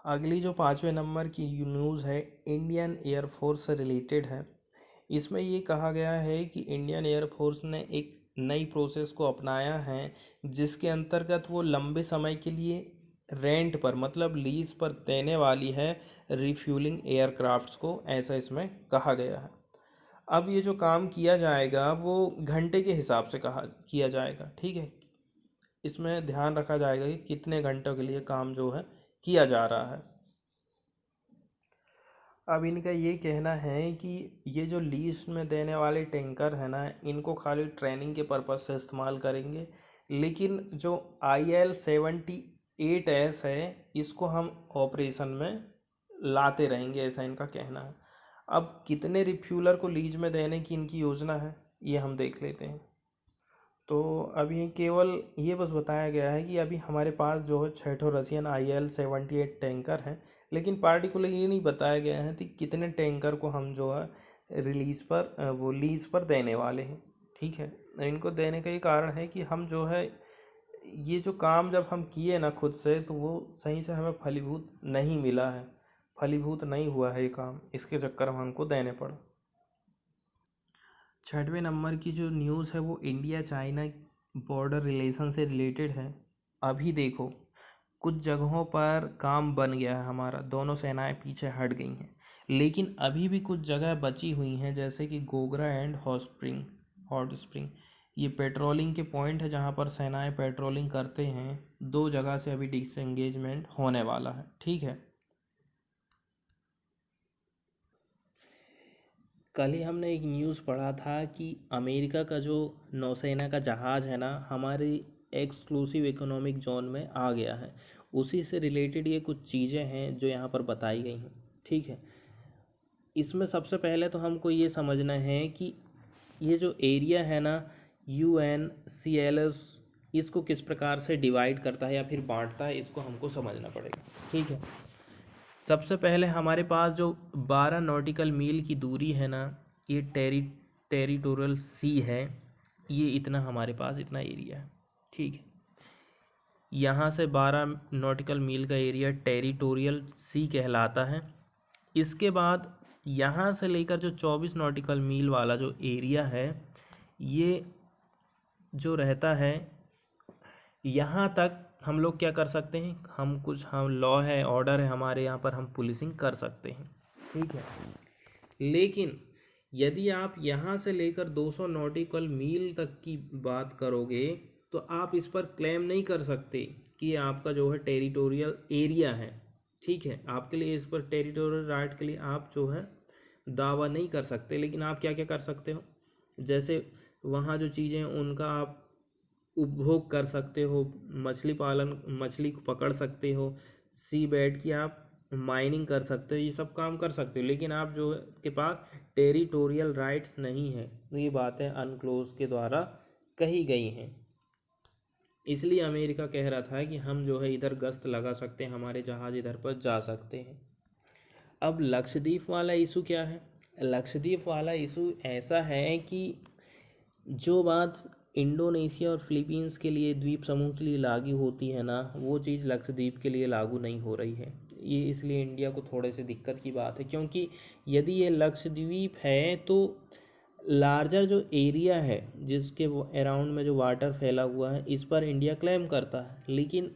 अगली जो 5वें नंबर की न्यूज़ है इंडियन एयरफोर्स से रिलेटेड है। इसमें ये कहा गया है कि इंडियन एयरफोर्स ने एक नई प्रोसेस को अपनाया है, जिसके अंतर्गत वो लंबे समय के लिए रेंट पर मतलब लीज पर देने वाली है रिफ्यूलिंग एयरक्राफ्ट्स को, ऐसा इसमें कहा गया है। अब ये जो काम किया जाएगा वो घंटे के हिसाब से कहा किया जाएगा, ठीक है। इसमें ध्यान रखा जाएगा कि कितने घंटों के लिए काम जो है किया जा रहा है। अब इनका ये कहना है कि ये जो लीज में देने वाले टैंकर है ना, इनको खाली ट्रेनिंग के पर्पज़ से इस्तेमाल करेंगे, लेकिन जो IL-78S है इसको हम ऑपरेशन में लाते रहेंगे, ऐसा इनका कहना है। अब कितने रिफ्यूलर को लीज में देने की इनकी योजना है ये हम देख लेते हैं। तो अभी केवल ये बस बताया गया है कि अभी हमारे पास जो है 6 रशियन IL-78 टैंकर हैं, लेकिन पार्टिकुलर ये नहीं बताया गया है कि कितने टैंकर को हम जो है रिलीज पर वो लीज पर देने वाले हैं, ठीक है। इनको देने का ये कारण है कि हम जो है ये जो काम जब हम किए ना खुद से, तो वो सही से हमें फलीभूत नहीं मिला है, फलीभूत नहीं हुआ है ये काम, इसके चक्कर में हमको देने पड़ा। 6वें नंबर की जो न्यूज़ है वो इंडिया चाइना बॉर्डर रिलेशन से रिलेटेड है। अभी देखो कुछ जगहों पर काम बन गया है हमारा, दोनों सेनाएं पीछे हट गई हैं, लेकिन अभी भी कुछ जगह बची हुई हैं, जैसे कि गोगरा एंड हॉट स्प्रिंग। ये पेट्रोलिंग के पॉइंट है जहाँ पर सेनाएं पेट्रोलिंग करते हैं। 2 जगह से अभी डिसएंगेजमेंट होने वाला है, ठीक है। कल ही हमने एक न्यूज़ पढ़ा था कि अमेरिका का जो नौसेना का जहाज़ है ना, हमारी एक्सक्लूसिव इकोनॉमिक जोन में आ गया है। उसी से रिलेटेड ये कुछ चीज़ें हैं जो यहाँ पर बताई गई हैं, ठीक है। इसमें सबसे पहले तो हमको ये समझना है कि ये जो एरिया है ना, UNCLOS, इसको किस प्रकार से डिवाइड करता है या फिर बांटता है, इसको हमको समझना पड़ेगा, ठीक है। सबसे पहले हमारे पास जो 12 नॉटिकल मील की दूरी है ना, ये टेरिटोरियल सी है। ये इतना हमारे पास इतना एरिया है, ठीक है। यहाँ से 12 नॉटिकल मील का एरिया टेरिटोरियल सी कहलाता है। इसके बाद यहाँ से लेकर जो 24 नॉटिकल मील वाला जो एरिया है, ये जो रहता है, यहाँ तक हम लोग क्या कर सकते हैं, हम लॉ है, ऑर्डर है हमारे यहाँ पर, हम पुलिसिंग कर सकते हैं, ठीक है। लेकिन यदि आप यहाँ से लेकर 200 नॉटिकल मील तक की बात करोगे तो आप इस पर क्लेम नहीं कर सकते कि आपका जो है टेरिटोरियल एरिया है, ठीक है। आपके लिए इस पर टेरिटोरियल राइट के लिए आप जो है दावा नहीं कर सकते, लेकिन आप क्या क्या कर सकते हो, जैसे वहाँ जो चीज़ें उनका आप उपभोग कर सकते हो, मछली पालन, मछली को पकड़ सकते हो, सी बेड की आप माइनिंग कर सकते हो, ये सब काम कर सकते हो, लेकिन आप जो के पास टेरिटोरियल राइट्स नहीं है। तो ये बातें अनक्लोज के द्वारा कही गई हैं। इसलिए अमेरिका कह रहा था कि हम जो है इधर गश्त लगा सकते हैं, हमारे जहाज़ इधर पर जा सकते हैं। अब लक्षद्वीप वाला इशू क्या है? लक्षद्वीप वाला इशू ऐसा है कि जो बात इंडोनेशिया और फिलीपींस के लिए, द्वीप समूह के लिए लागू होती है ना, वो चीज़ लक्षद्वीप के लिए लागू नहीं हो रही है। ये इसलिए इंडिया को थोड़े से दिक्कत की बात है, क्योंकि यदि ये लक्षद्वीप है तो लार्जर जो एरिया है जिसके अराउंड में जो वाटर फैला हुआ है, इस पर इंडिया क्लेम करता है, लेकिन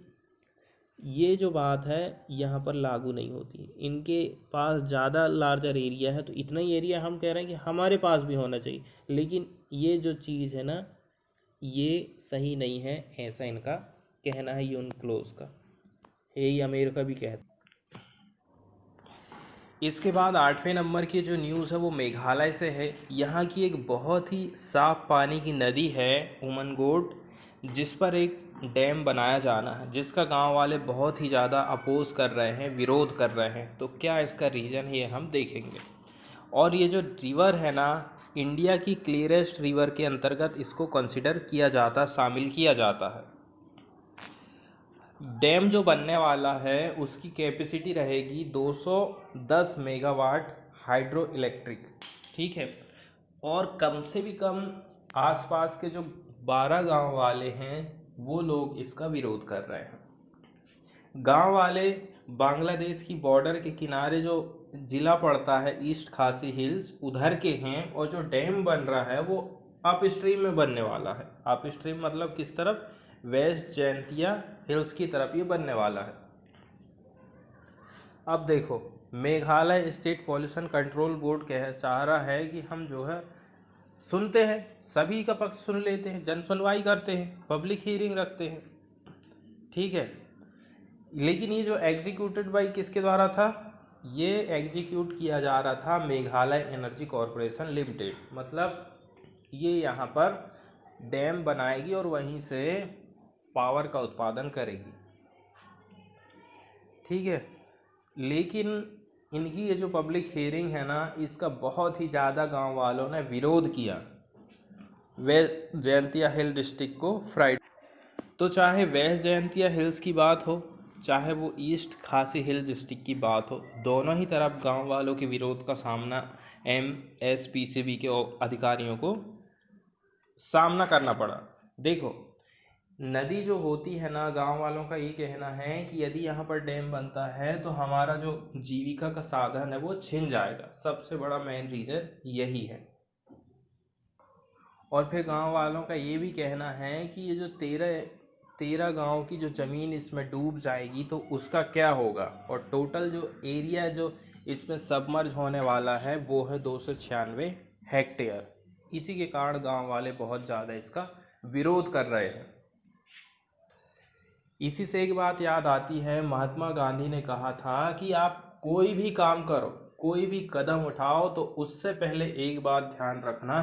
ये जो बात है यहाँ पर लागू नहीं होती। इनके पास ज़्यादा लार्जर एरिया है, तो इतना ही एरिया हम कह रहे हैं कि हमारे पास भी होना चाहिए, लेकिन ये जो चीज़ है ना, ये सही नहीं है, ऐसा इनका कहना है यूनक्लोज का। यही अमेरिका भी कहता है। इसके बाद 8वें नंबर की जो न्यूज़ है वो मेघालय से है। यहाँ की एक बहुत ही साफ पानी की नदी है उमनगोट, जिस पर एक डैम बनाया जाना है, जिसका गांव वाले बहुत ही ज़्यादा अपोज कर रहे हैं, विरोध कर रहे हैं। तो क्या इसका रीज़न है ये हम देखेंगे। और ये जो रिवर है ना, इंडिया की क्लियरेस्ट रिवर के अंतर्गत इसको कंसिडर किया जाता, शामिल किया जाता है। डैम जो बनने वाला है उसकी कैपेसिटी रहेगी 210 मेगावाट हाइड्रो इलेक्ट्रिक, ठीक है। और कम से भी कम आसपास के जो 12 गांव वाले हैं वो लोग इसका विरोध कर रहे हैं। गांव वाले बांग्लादेश की बॉर्डर के किनारे जो ज़िला पड़ता है ईस्ट खासी हिल्स, उधर के हैं। और जो डैम बन रहा है वो अप स्ट्रीम में बनने वाला है। अप स्ट्रीम मतलब किस तरफ? वेस्ट जैंतिया हिल्स की तरफ ये बनने वाला है। अब देखो, Meghalaya state pollution control board कह चाह रहा है कि हम जो है सुनते हैं, सभी का पक्ष सुन लेते हैं, जन सुनवाई करते हैं, पब्लिक हियरिंग रखते हैं, ठीक है। लेकिन ये जो एग्जीक्यूटेड बाई किसके द्वारा था, ये एग्जीक्यूट किया जा रहा था मेघालय एनर्जी कॉरपोरेशन लिमिटेड। मतलब ये यहाँ पर डैम बनाएगी और वहीं से पावर का उत्पादन करेगी, ठीक है। लेकिन इनकी ये जो पब्लिक हियरिंग है ना, इसका बहुत ही ज़्यादा गांव वालों ने विरोध किया। वेस्ट जयंतिया हिल डिस्ट्रिक्ट को फ्राइडे, तो चाहे वेस्ट जयंतिया हिल्स की बात हो, चाहे वो ईस्ट खासी हिल डिस्ट्रिक्ट की बात हो, दोनों ही तरफ गांव वालों के विरोध का सामना MSPCB के अधिकारियों को सामना करना पड़ा। देखो, नदी जो होती है ना, गांव वालों का ये कहना है कि यदि यहाँ पर डैम बनता है तो हमारा जो जीविका का साधन है वो छिन जाएगा। सबसे बड़ा मेन रीजन यही है। और फिर गांव वालों का ये भी कहना है कि ये जो 13 गांव की जो ज़मीन इसमें डूब जाएगी तो उसका क्या होगा, और टोटल जो एरिया जो इसमें सबमर्ज होने वाला है वो है 296 हेक्टेयर। इसी के कारण गांव वाले बहुत ज़्यादा इसका विरोध कर रहे हैं। इसी से एक बात याद आती है, महात्मा गांधी ने कहा था कि आप कोई भी काम करो, कोई भी कदम उठाओ तो उससे पहले एक बात ध्यान रखना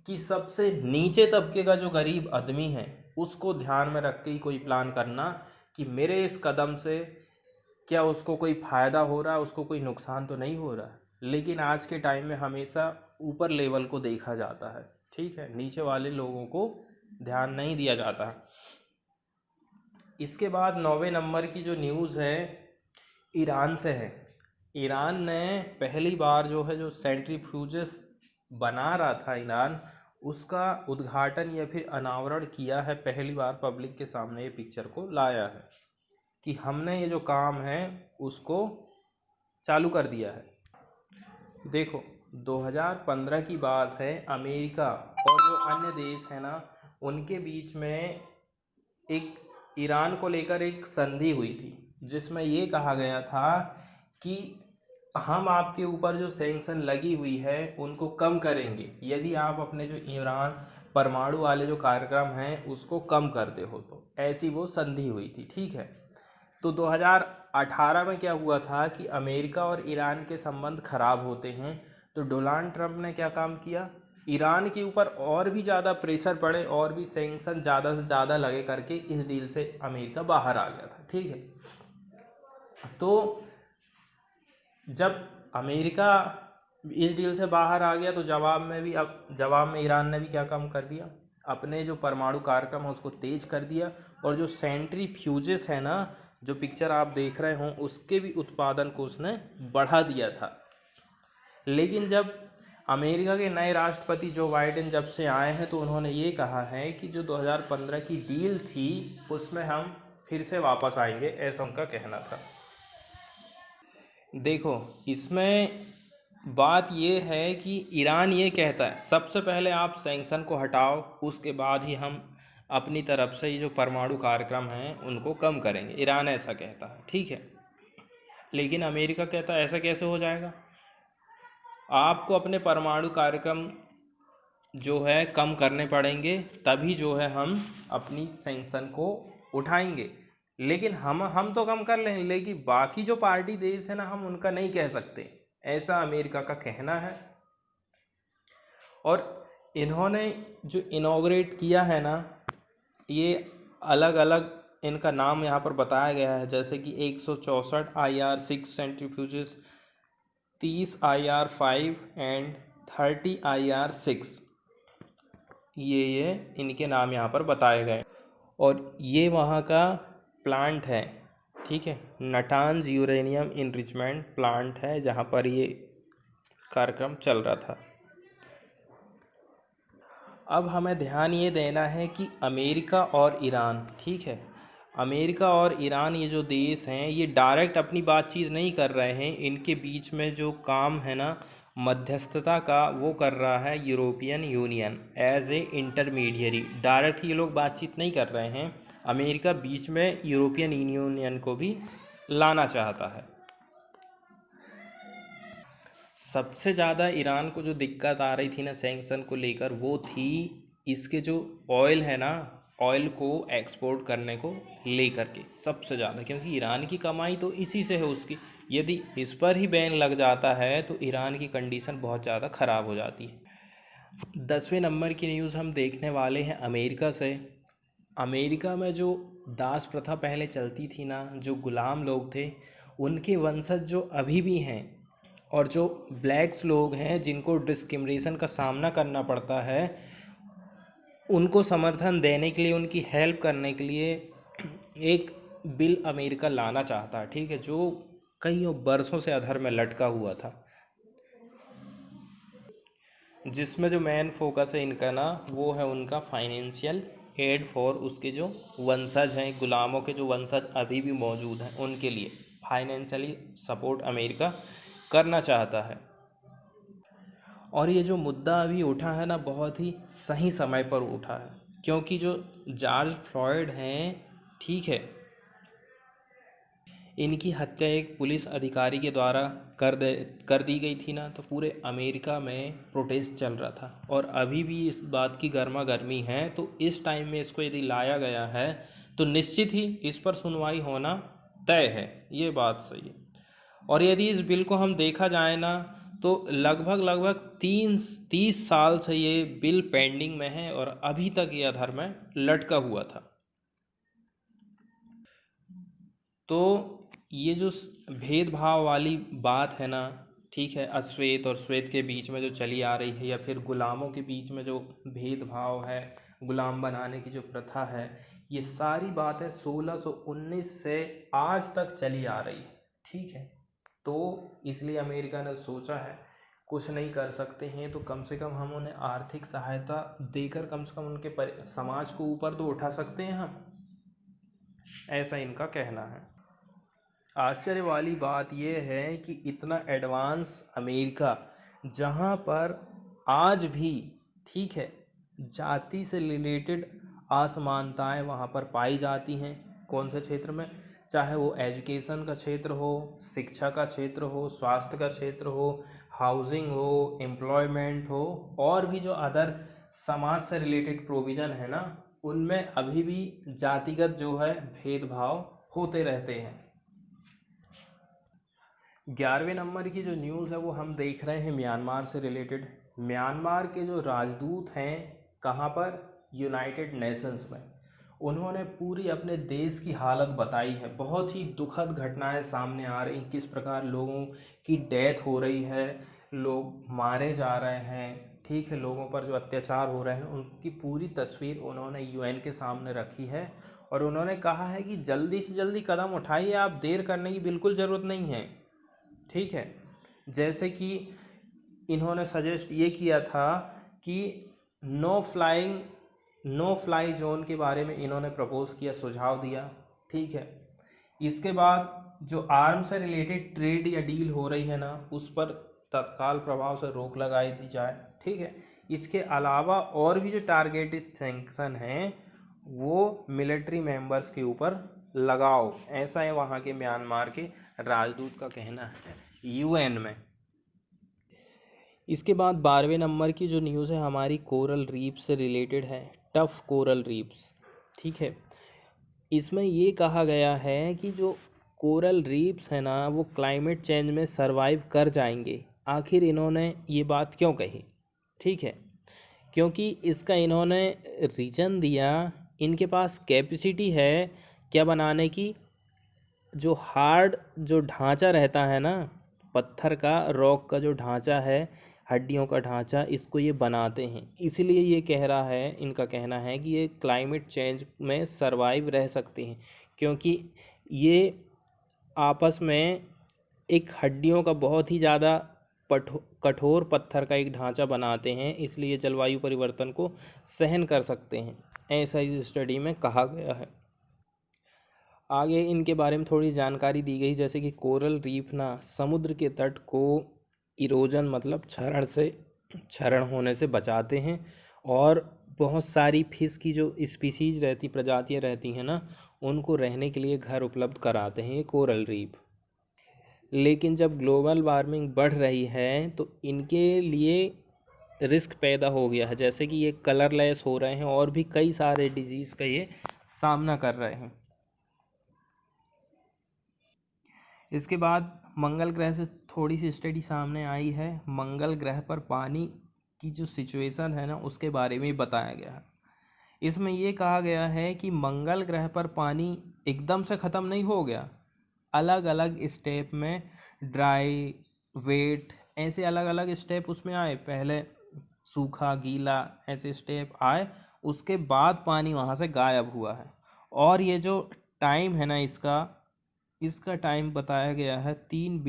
कि सबसे नीचे तबके का जो गरीब आदमी है उसको ध्यान में रख के ही कोई प्लान करना कि मेरे इस कदम से क्या उसको कोई फ़ायदा हो रहा है, उसको कोई नुकसान तो नहीं हो रहा है। लेकिन आज के टाइम में हमेशा ऊपर लेवल को देखा जाता है, ठीक है, नीचे वाले लोगों को ध्यान नहीं दिया जाता है। इसके बाद 9वें नंबर की जो न्यूज़ है ईरान से है। ईरान ने पहली बार जो है जो सेंट्रीफ्यूजेस बना रहा था ईरान, उसका उद्घाटन या फिर अनावरण किया है। पहली बार पब्लिक के सामने ये पिक्चर को लाया है कि हमने ये जो काम है उसको चालू कर दिया है। देखो, 2015 की बात है, अमेरिका और जो अन्य देश है ना उनके बीच में एक ईरान को लेकर एक संधि हुई थी जिसमें ये कहा गया था कि हम आपके ऊपर जो सैंक्शन लगी हुई है उनको कम करेंगे यदि आप अपने जो ईरान परमाणु वाले जो कार्यक्रम हैं उसको कम करते हो। तो ऐसी वो संधि हुई थी, ठीक है। तो 2018 में क्या हुआ था कि अमेरिका और ईरान के संबंध खराब होते हैं, तो डोनाल्ड ट्रंप ने क्या काम किया, ईरान के ऊपर और भी ज़्यादा प्रेशर पड़े और भी सैंक्शन ज़्यादा से ज़्यादा लगे करके इस डील से अमेरिका बाहर आ गया था, ठीक है। तो जब अमेरिका इस डील से बाहर आ गया तो जवाब में ईरान ने भी क्या काम कर दिया, अपने जो परमाणु कार्यक्रम है उसको तेज कर दिया। और जो सेंट्रीफ्यूजेस है ना, जो पिक्चर आप देख रहे हो, उसके भी उत्पादन को उसने बढ़ा दिया था। लेकिन जब अमेरिका के नए राष्ट्रपति जो बाइडेन जब से आए हैं तो उन्होंने ये कहा है कि जो 2015 की डील थी उसमें हम फिर से वापस आएंगे, ऐसा उनका कहना था। देखो, इसमें बात ये है कि ईरान ये कहता है सबसे पहले आप सैंक्शन को हटाओ, उसके बाद ही हम अपनी तरफ से ये जो परमाणु कार्यक्रम हैं उनको कम करेंगे। ईरान ऐसा कहता है, ठीक है। लेकिन अमेरिका कहता है ऐसा कैसे हो जाएगा, आपको अपने परमाणु कार्यक्रम जो है कम करने पड़ेंगे, तभी जो है हम अपनी सैंक्शन को उठाएंगे। लेकिन हम तो कम कर लेंगे, लेकिन बाकी जो पार्टी देश है ना, हम उनका नहीं कह सकते, ऐसा अमेरिका का कहना है। और इन्होंने जो इनॉग्रेट किया है ना, ये अलग अलग इनका नाम यहाँ पर बताया गया है, जैसे कि 164 IR6 centrifuges, 30 IR5 and 30 IR6, ये इनके नाम यहाँ पर बताए गए। और ये वहाँ का प्लांट है, ठीक है, नटांज यूरेनियम इनरिचमेंट प्लांट है जहाँ पर ये कार्यक्रम चल रहा था। अब हमें ध्यान ये देना है कि अमेरिका और ईरान, ठीक है, अमेरिका और ईरान ये जो देश हैं ये डायरेक्ट अपनी बातचीत नहीं कर रहे हैं। इनके बीच में जो काम है ना मध्यस्थता का, वो कर रहा है European union as an intermediary. Direct ये लोग बातचीत नहीं कर रहे हैं, अमेरिका बीच में यूरोपियन यूनियन को भी लाना चाहता है। सबसे ज़्यादा ईरान को जो दिक्कत आ रही थी ना सैंक्शन को लेकर, वो थी इसके जो ऑयल है ना, ऑयल को एक्सपोर्ट करने को लेकर के सबसे ज़्यादा, क्योंकि ईरान की कमाई तो इसी से है उसकी। यदि इस पर ही बैन लग जाता है तो ईरान की कंडीशन बहुत ज़्यादा ख़राब हो जाती है। 10वें नंबर की न्यूज़ हम देखने वाले हैं अमेरिका से। अमेरिका में जो दास प्रथा पहले चलती थी ना, जो गुलाम लोग थे, उनके वंशज जो अभी भी हैं, और जो ब्लैक्स लोग हैं जिनको डिस्क्रिमिनेशन का सामना करना पड़ता है, उनको समर्थन देने के लिए, उनकी हेल्प करने के लिए एक बिल अमेरिका लाना चाहता है, ठीक है, जो कई बरसों से अधर में लटका हुआ था, जिसमें जो मेन फोकस है इनका ना, वो है उनका फाइनेंशियल एड फॉर उसके जो वंशज हैं, गुलामों के जो वंशज अभी भी मौजूद हैं, उनके लिए फाइनेंशियली सपोर्ट अमेरिका करना चाहता है। और ये जो मुद्दा अभी उठा है ना, बहुत ही सही समय पर उठा है, क्योंकि जो जॉर्ज फ्लॉयड हैं, ठीक है, इनकी हत्या एक पुलिस अधिकारी के द्वारा कर दी गई थी ना, तो पूरे अमेरिका में प्रोटेस्ट चल रहा था, और अभी भी इस बात की गर्मा गर्मी है। तो इस टाइम में इसको यदि लाया गया है तो निश्चित ही इस पर सुनवाई होना तय है, ये बात सही है। और यदि इस बिल को हम देखा जाए ना, तो लगभग 30 साल से ये बिल पेंडिंग में है और अभी तक ये अधर में लटका हुआ था। तो ये जो भेदभाव वाली बात है ना, ठीक है, अश्वेत और श्वेत के बीच में जो चली आ रही है, या फिर गुलामों के बीच में जो भेदभाव है, गुलाम बनाने की जो प्रथा है, ये सारी बातें 1619 से आज तक चली आ रही है, ठीक है। तो इसलिए अमेरिका ने सोचा है कुछ नहीं कर सकते हैं तो कम से कम हम उन्हें आर्थिक सहायता देकर कम से कम उनके समाज को ऊपर तो उठा सकते हैं हम, ऐसा इनका कहना है। आश्चर्य वाली बात यह है कि इतना एडवांस अमेरिका, जहाँ पर आज भी, ठीक है, जाति से रिलेटेड असमानताएं वहाँ पर पाई जाती हैं। कौन से क्षेत्र में? चाहे वो एजुकेशन का क्षेत्र हो, शिक्षा का क्षेत्र हो, स्वास्थ्य का क्षेत्र हो, हाउसिंग हो, एम्प्लॉयमेंट हो, और भी जो अदर समाज से रिलेटेड प्रोविज़न है ना, उनमें अभी भी जातिगत जो है भेदभाव होते रहते हैं। 11वें नंबर की जो न्यूज़ है वो हम देख रहे हैं म्यांमार से रिलेटेड। म्यांमार के जो राजदूत हैं, कहाँ पर? यूनाइटेड नेशंस में। उन्होंने पूरी अपने देश की हालत बताई है। बहुत ही दुखद घटनाएं सामने आ रही, किस प्रकार लोगों की डेथ हो रही है, लोग मारे जा रहे हैं, ठीक है, लोगों पर जो अत्याचार हो रहे हैं, उनकी पूरी तस्वीर उन्होंने यूएन के सामने रखी है। और उन्होंने कहा है कि जल्दी से जल्दी कदम उठाइए, आप देर करने की बिल्कुल ज़रूरत नहीं है, ठीक है। जैसे कि इन्होंने सजेस्ट ये किया था कि नो फ्लाई जोन के बारे में इन्होंने प्रपोज किया, सुझाव दिया, ठीक है। इसके बाद जो आर्म से रिलेटेड ट्रेड या डील हो रही है ना, उस पर तत्काल प्रभाव से रोक लगाई दी जाए, ठीक है। इसके अलावा और भी जो टारगेटेड सैंक्शन हैं वो मिलिट्री मेंबर्स के ऊपर लगाओ, ऐसा है वहाँ के म्यांमार के राजदूत का कहना है यूएन में। इसके बाद 12वें नंबर की जो न्यूज़ है हमारी कोरल रीफ से रिलेटेड है, टफ कोरल रीफ्स, ठीक है। इसमें ये कहा गया है कि जो कोरल रीफ्स है ना, वो क्लाइमेट चेंज में सरवाइव कर जाएंगे। आखिर इन्होंने ये बात क्यों कही? ठीक है, क्योंकि इसका इन्होंने रीज़न दिया, इनके पास कैपेसिटी है क्या बनाने की, जो हार्ड जो ढांचा रहता है ना, पत्थर का, रॉक का जो ढांचा है, हड्डियों का ढांचा, इसको ये बनाते हैं। इसलिए ये कह रहा है, इनका कहना है कि ये क्लाइमेट चेंज में सरवाइव रह सकते हैं, क्योंकि ये आपस में एक हड्डियों का बहुत ही ज़्यादा कठोर पत्थर का एक ढांचा बनाते हैं, इसलिए जलवायु परिवर्तन को सहन कर सकते हैं, ऐसा इस स्टडी में कहा गया है। आगे इनके बारे में थोड़ी जानकारी दी गई, जैसे कि कोरल रीफ ना समुद्र के तट को इरोजन मतलब क्षरण होने से बचाते हैं, और बहुत सारी फिश की जो स्पीसीज रहती, प्रजातियां रहती हैं ना, उनको रहने के लिए घर उपलब्ध कराते हैं ये कोरल रीफ। लेकिन जब ग्लोबल वार्मिंग बढ़ रही है तो इनके लिए रिस्क पैदा हो गया है, जैसे कि ये कलरलेस हो रहे हैं और भी कई सारे डिजीज़ का ये सामना कर रहे हैं। इसके बाद मंगल ग्रह से थोड़ी सी स्टडी सामने आई है। मंगल ग्रह पर पानी की जो सिचुएशन है ना, उसके बारे में बताया गया है। इसमें ये कहा गया है कि मंगल ग्रह पर पानी एकदम से ख़त्म नहीं हो गया, अलग अलग स्टेप में ड्राई, वेट, ऐसे अलग अलग स्टेप उसमें आए। पहले सूखा, गीला, ऐसे स्टेप आए, उसके बाद पानी वहाँ से गायब हुआ है। और ये जो टाइम है ना, इसका टाइम बताया गया है 3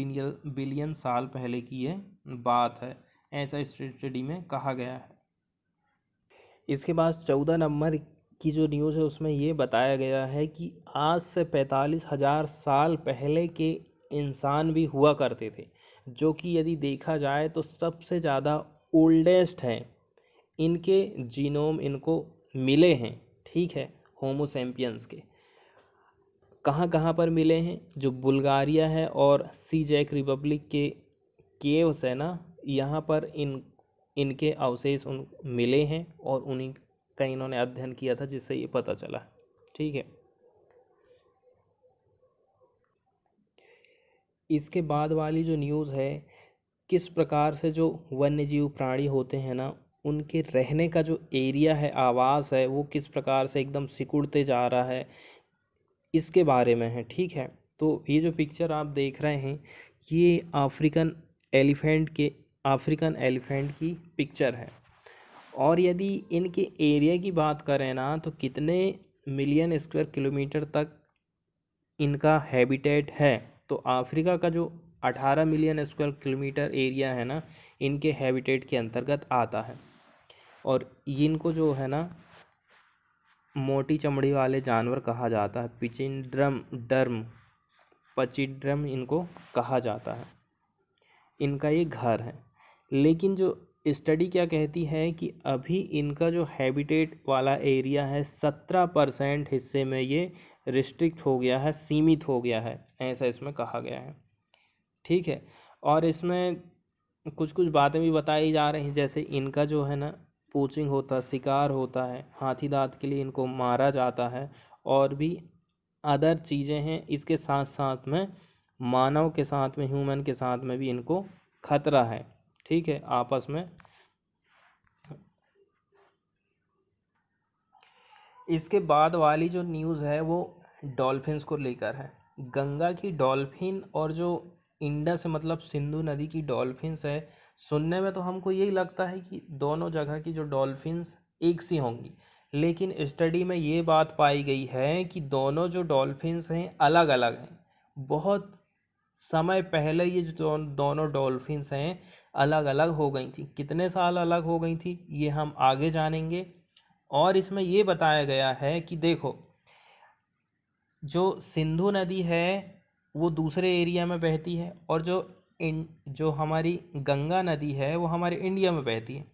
बिलियन साल पहले की ये बात है, ऐसा स्टडी में कहा गया है। इसके बाद 14 नंबर की जो न्यूज़ है उसमें ये बताया गया है कि आज से 45,000 साल पहले के इंसान भी हुआ करते थे, जो कि यदि देखा जाए तो सबसे ज़्यादा ओल्डेस्ट हैं। इनके जीनोम इनको मिले हैं, ठीक है, होमो सैपियंस के। कहाँ कहाँ पर मिले हैं? जो बुल्गारिया है और सी जैक रिपब्लिक के केव्स है ना, यहाँ पर इनके अवशेष मिले हैं और उन्हीं का इन्होंने अध्ययन किया था, जिससे ये पता चला, ठीक है। इसके बाद वाली जो न्यूज़ है, किस प्रकार से जो वन्य जीव प्राणी होते हैं ना, उनके रहने का जो एरिया है, आवास है, वो किस प्रकार से एकदम सिकुड़ते जा रहा है, इसके बारे में है, ठीक है। तो ये जो पिक्चर आप देख रहे हैं, ये अफ्रीकन एलिफेंट की पिक्चर है। और यदि इनके एरिया की बात करें ना, तो कितने मिलियन स्क्वायर किलोमीटर तक इनका हैबिटेट है, तो अफ्रीका का जो 18 मिलियन स्क्वायर किलोमीटर एरिया है ना, इनके हैबिटेट के अंतर्गत आता है। और इनको जो है ना, मोटी चमड़ी वाले जानवर कहा जाता है, पचिड्रम इनको कहा जाता है। इनका ये घर है। लेकिन जो स्टडी क्या कहती है कि अभी इनका जो हैबिटेट वाला एरिया है, 17% हिस्से में ये रिस्ट्रिक्ट हो गया है, सीमित हो गया है, ऐसा इसमें कहा गया है, ठीक है। और इसमें कुछ कुछ बातें भी बताई जा रही हैं, जैसे इनका जो है ना, पोचिंग होता है, शिकार होता है, हाथी दांत के लिए इनको मारा जाता है, और भी अदर चीज़ें हैं। इसके साथ साथ में मानव के साथ में, ह्यूमन के साथ में भी इनको खतरा है, ठीक है, आपस में। इसके बाद वाली जो न्यूज़ है वो डॉल्फिन्स को लेकर है। गंगा की डॉल्फिन और जो इंडस मतलब सिंधु नदी की डॉल्फिन्स है, सुनने में तो हमको यही लगता है कि दोनों जगह की जो डॉल्फिन्स एक सी होंगी, लेकिन स्टडी में ये बात पाई गई है कि दोनों जो डॉल्फिन्स हैं अलग अलग हैं। बहुत समय पहले ये जो दोनों डॉल्फिन्स हैं अलग अलग हो गई थी। कितने साल अलग हो गई थी ये हम आगे जानेंगे। और इसमें ये बताया गया है कि देखो, जो सिंधु नदी है वो दूसरे एरिया में बहती है, और जो हमारी गंगा नदी है वो हमारे इंडिया में बहती है।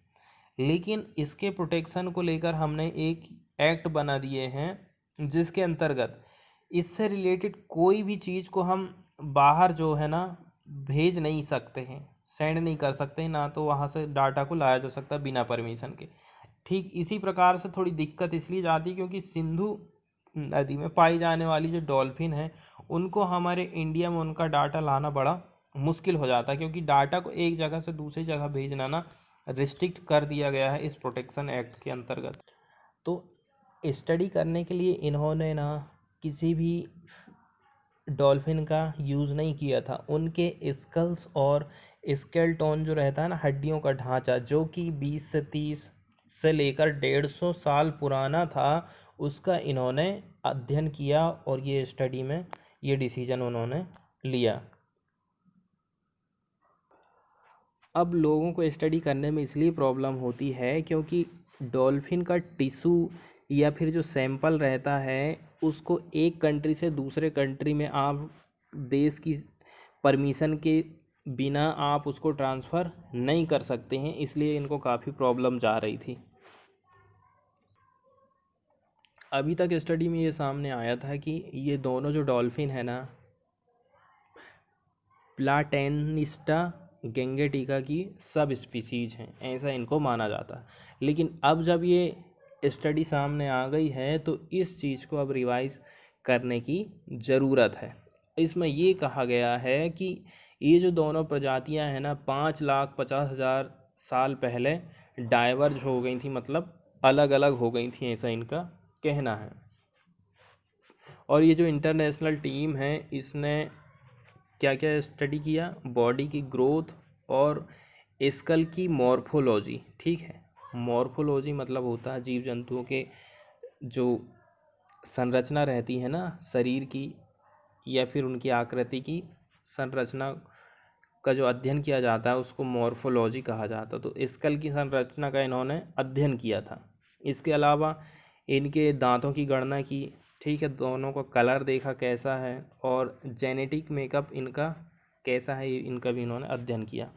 लेकिन इसके प्रोटेक्शन को लेकर हमने एक एक्ट बना दिए हैं, जिसके अंतर्गत इससे रिलेटेड कोई भी चीज़ को हम बाहर जो है ना भेज नहीं सकते हैं, सेंड नहीं कर सकते हैं, ना तो वहाँ से डाटा को लाया जा सकता बिना परमिशन के। ठीक इसी प्रकार से थोड़ी दिक्कत इसलिए जाती है क्योंकि सिंधु नदी में पाई जाने वाली जो डॉल्फिन है, उनको हमारे इंडिया में उनका डाटा लाना बड़ा मुश्किल हो जाता है, क्योंकि डाटा को एक जगह से दूसरी जगह भेजना ना रिस्ट्रिक्ट कर दिया गया है इस प्रोटेक्शन एक्ट के अंतर्गत। तो स्टडी करने के लिए इन्होंने ना किसी भी डॉल्फिन का यूज़ नहीं किया था। उनके स्कल्स और स्केलेटन जो रहता है ना, हड्डियों का ढांचा, जो कि 20 से 30 से लेकर 150 साल पुराना था, उसका इन्होंने अध्ययन किया और ये स्टडी में ये डिसीजन उन्होंने लिया। अब लोगों को स्टडी करने में इसलिए प्रॉब्लम होती है क्योंकि डॉल्फिन का टिश्यू या फिर जो सैंपल रहता है, उसको एक कंट्री से दूसरे कंट्री में आप देश की परमिशन के बिना आप उसको ट्रांसफ़र नहीं कर सकते हैं, इसलिए इनको काफ़ी प्रॉब्लम जा रही थी। अभी तक स्टडी में ये सामने आया था कि ये दोनों जो डॉल्फिन है ना, प्लाटेनिस्टा गैंगेटिका की सब स्पीसीज हैं, ऐसा इनको माना जाता है। लेकिन अब जब ये स्टडी सामने आ गई है तो इस चीज़ को अब रिवाइज करने की ज़रूरत है। इसमें ये कहा गया है कि ये जो दोनों प्रजातियां हैं ना 5,50,000 साल पहले डाइवर्ज हो गई थी, मतलब अलग अलग हो गई थी, ऐसा इनका कहना है। और ये जो इंटरनेशनल टीम है इसने क्या क्या स्टडी किया, बॉडी की ग्रोथ और स्कल की मॉर्फोलॉजी। ठीक है, मॉर्फोलॉजी मतलब होता है जीव जंतुओं के जो संरचना रहती है ना शरीर की या फिर उनकी आकृति की संरचना का जो अध्ययन किया जाता है उसको मॉर्फोलॉजी कहा जाता है। तो स्कल की संरचना का इन्होंने अध्ययन किया था। इसके अलावा इनके दांतों की गणना की। ठीक है, दोनों का कलर देखा कैसा है और जेनेटिक मेकअप इनका कैसा है, इनका भी इन्होंने अध्ययन किया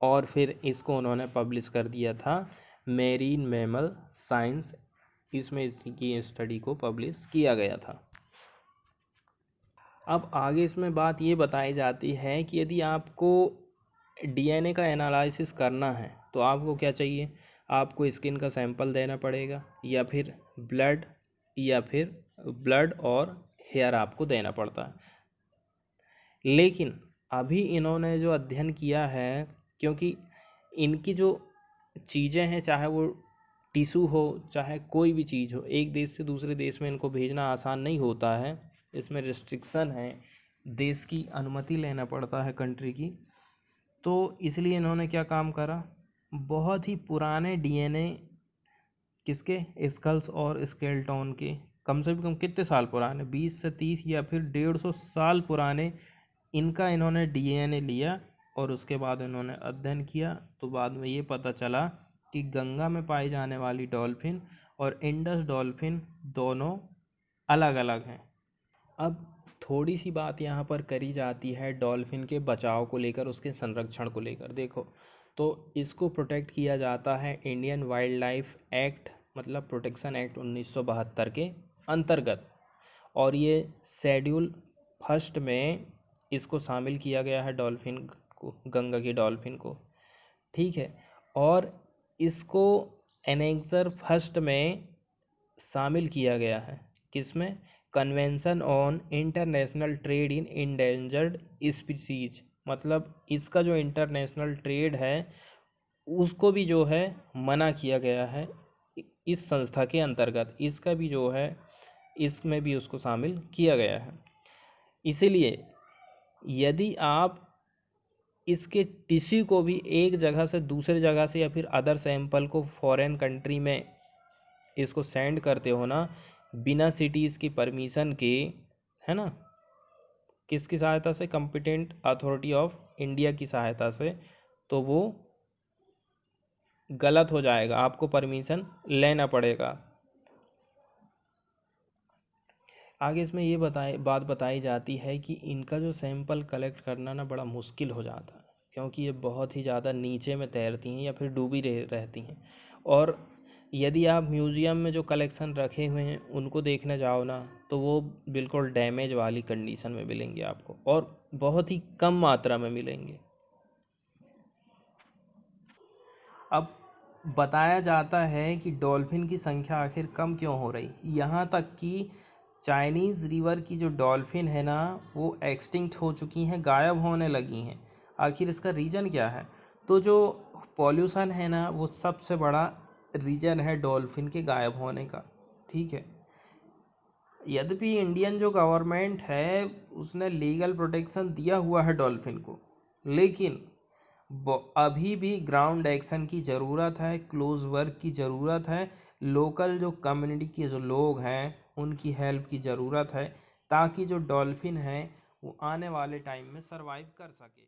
और फिर इसको उन्होंने पब्लिश कर दिया था मेरीन मैमल साइंस, इसमें इसकी स्टडी को पब्लिश किया गया था। अब आगे इसमें बात ये बताई जाती है कि यदि आपको डीएनए का एनालिसिस करना है तो आपको क्या चाहिए, आपको स्किन का सैंपल देना पड़ेगा या फिर ब्लड और हेयर आपको देना पड़ता है। लेकिन अभी इन्होंने जो अध्ययन किया है, क्योंकि इनकी जो चीज़ें हैं चाहे वो टिश्यू हो चाहे कोई भी चीज़ हो, एक देश से दूसरे देश में इनको भेजना आसान नहीं होता है, इसमें रिस्ट्रिक्शन है, देश की अनुमति लेना पड़ता है कंट्री की। तो इसलिए इन्होंने क्या काम करा, बहुत ही पुराने डीएनए किसके, स्कल्स और स्केलेटन के, कम से कम कितने साल पुराने, 20 से 30 या फिर 150 साल पुराने इनका इन्होंने डीएनए लिया और उसके बाद इन्होंने अध्ययन किया। तो बाद में ये पता चला कि गंगा में पाई जाने वाली डॉल्फिन और इंडस डॉल्फिन दोनों अलग अलग हैं। अब थोड़ी सी बात यहाँ पर करी जाती है डॉल्फिन के बचाव को लेकर, उसके संरक्षण को लेकर। देखो, तो इसको प्रोटेक्ट किया जाता है इंडियन वाइल्ड लाइफ एक्ट, मतलब प्रोटेक्शन एक्ट 1972 के अंतर्गत, और ये शेड्यूल फर्स्ट में इसको शामिल किया गया है डॉल्फिन को, गंगा की डॉल्फिन को। ठीक है, और इसको एनेक्सर फर्स्ट में शामिल किया गया है, किसमें, convention on international trade in endangered species, मतलब इसका जो इंटरनेशनल ट्रेड है उसको भी जो है मना किया गया है इस संस्था के अंतर्गत, इसका भी जो है इसमें भी उसको शामिल किया गया है। इसीलिए यदि आप इसके टिश्यू को भी एक जगह से दूसरे जगह से या फिर अदर सैंपल को फॉरेन कंट्री में इसको सेंड करते हो ना बिना सिटीज़ की परमिशन के, है ना, किसकी सहायता से, कॉम्पिटेंट अथॉरिटी ऑफ इंडिया की सहायता से, तो वो गलत हो जाएगा, आपको परमिशन लेना पड़ेगा। आगे इसमें ये बात बताई जाती है कि इनका जो सैंपल कलेक्ट करना ना बड़ा मुश्किल हो जाता है, क्योंकि ये बहुत ही ज़्यादा नीचे में तैरती हैं या फिर डूबी रहती हैं। और यदि आप म्यूज़ियम में जो कलेक्शन रखे हुए हैं उनको देखने जाओ ना तो वो बिल्कुल डैमेज वाली कंडीशन में मिलेंगे आपको और बहुत ही कम मात्रा में मिलेंगे। अब बताया जाता है कि डॉल्फिन की संख्या आखिर कम क्यों हो रही, यहाँ तक कि चाइनीज़ रिवर की जो डॉल्फिन है ना वो एक्सटिंक्ट हो चुकी हैं, गायब होने लगी हैं। आखिर इसका रीज़न क्या है, तो जो पॉल्यूशन है ना वो सबसे बड़ा रीज़न है डॉल्फिन के गायब होने का। ठीक है, यद्यपि इंडियन जो गवर्नमेंट है उसने लीगल प्रोटेक्शन दिया हुआ है डॉल्फिन को, लेकिन अभी भी ग्राउंड एक्शन की ज़रूरत है, क्लोज वर्क की ज़रूरत है, लोकल जो कम्युनिटी के जो लोग हैं उनकी हेल्प की ज़रूरत है, ताकि जो डॉल्फिन है वो आने वाले टाइम में सरवाइव कर सके।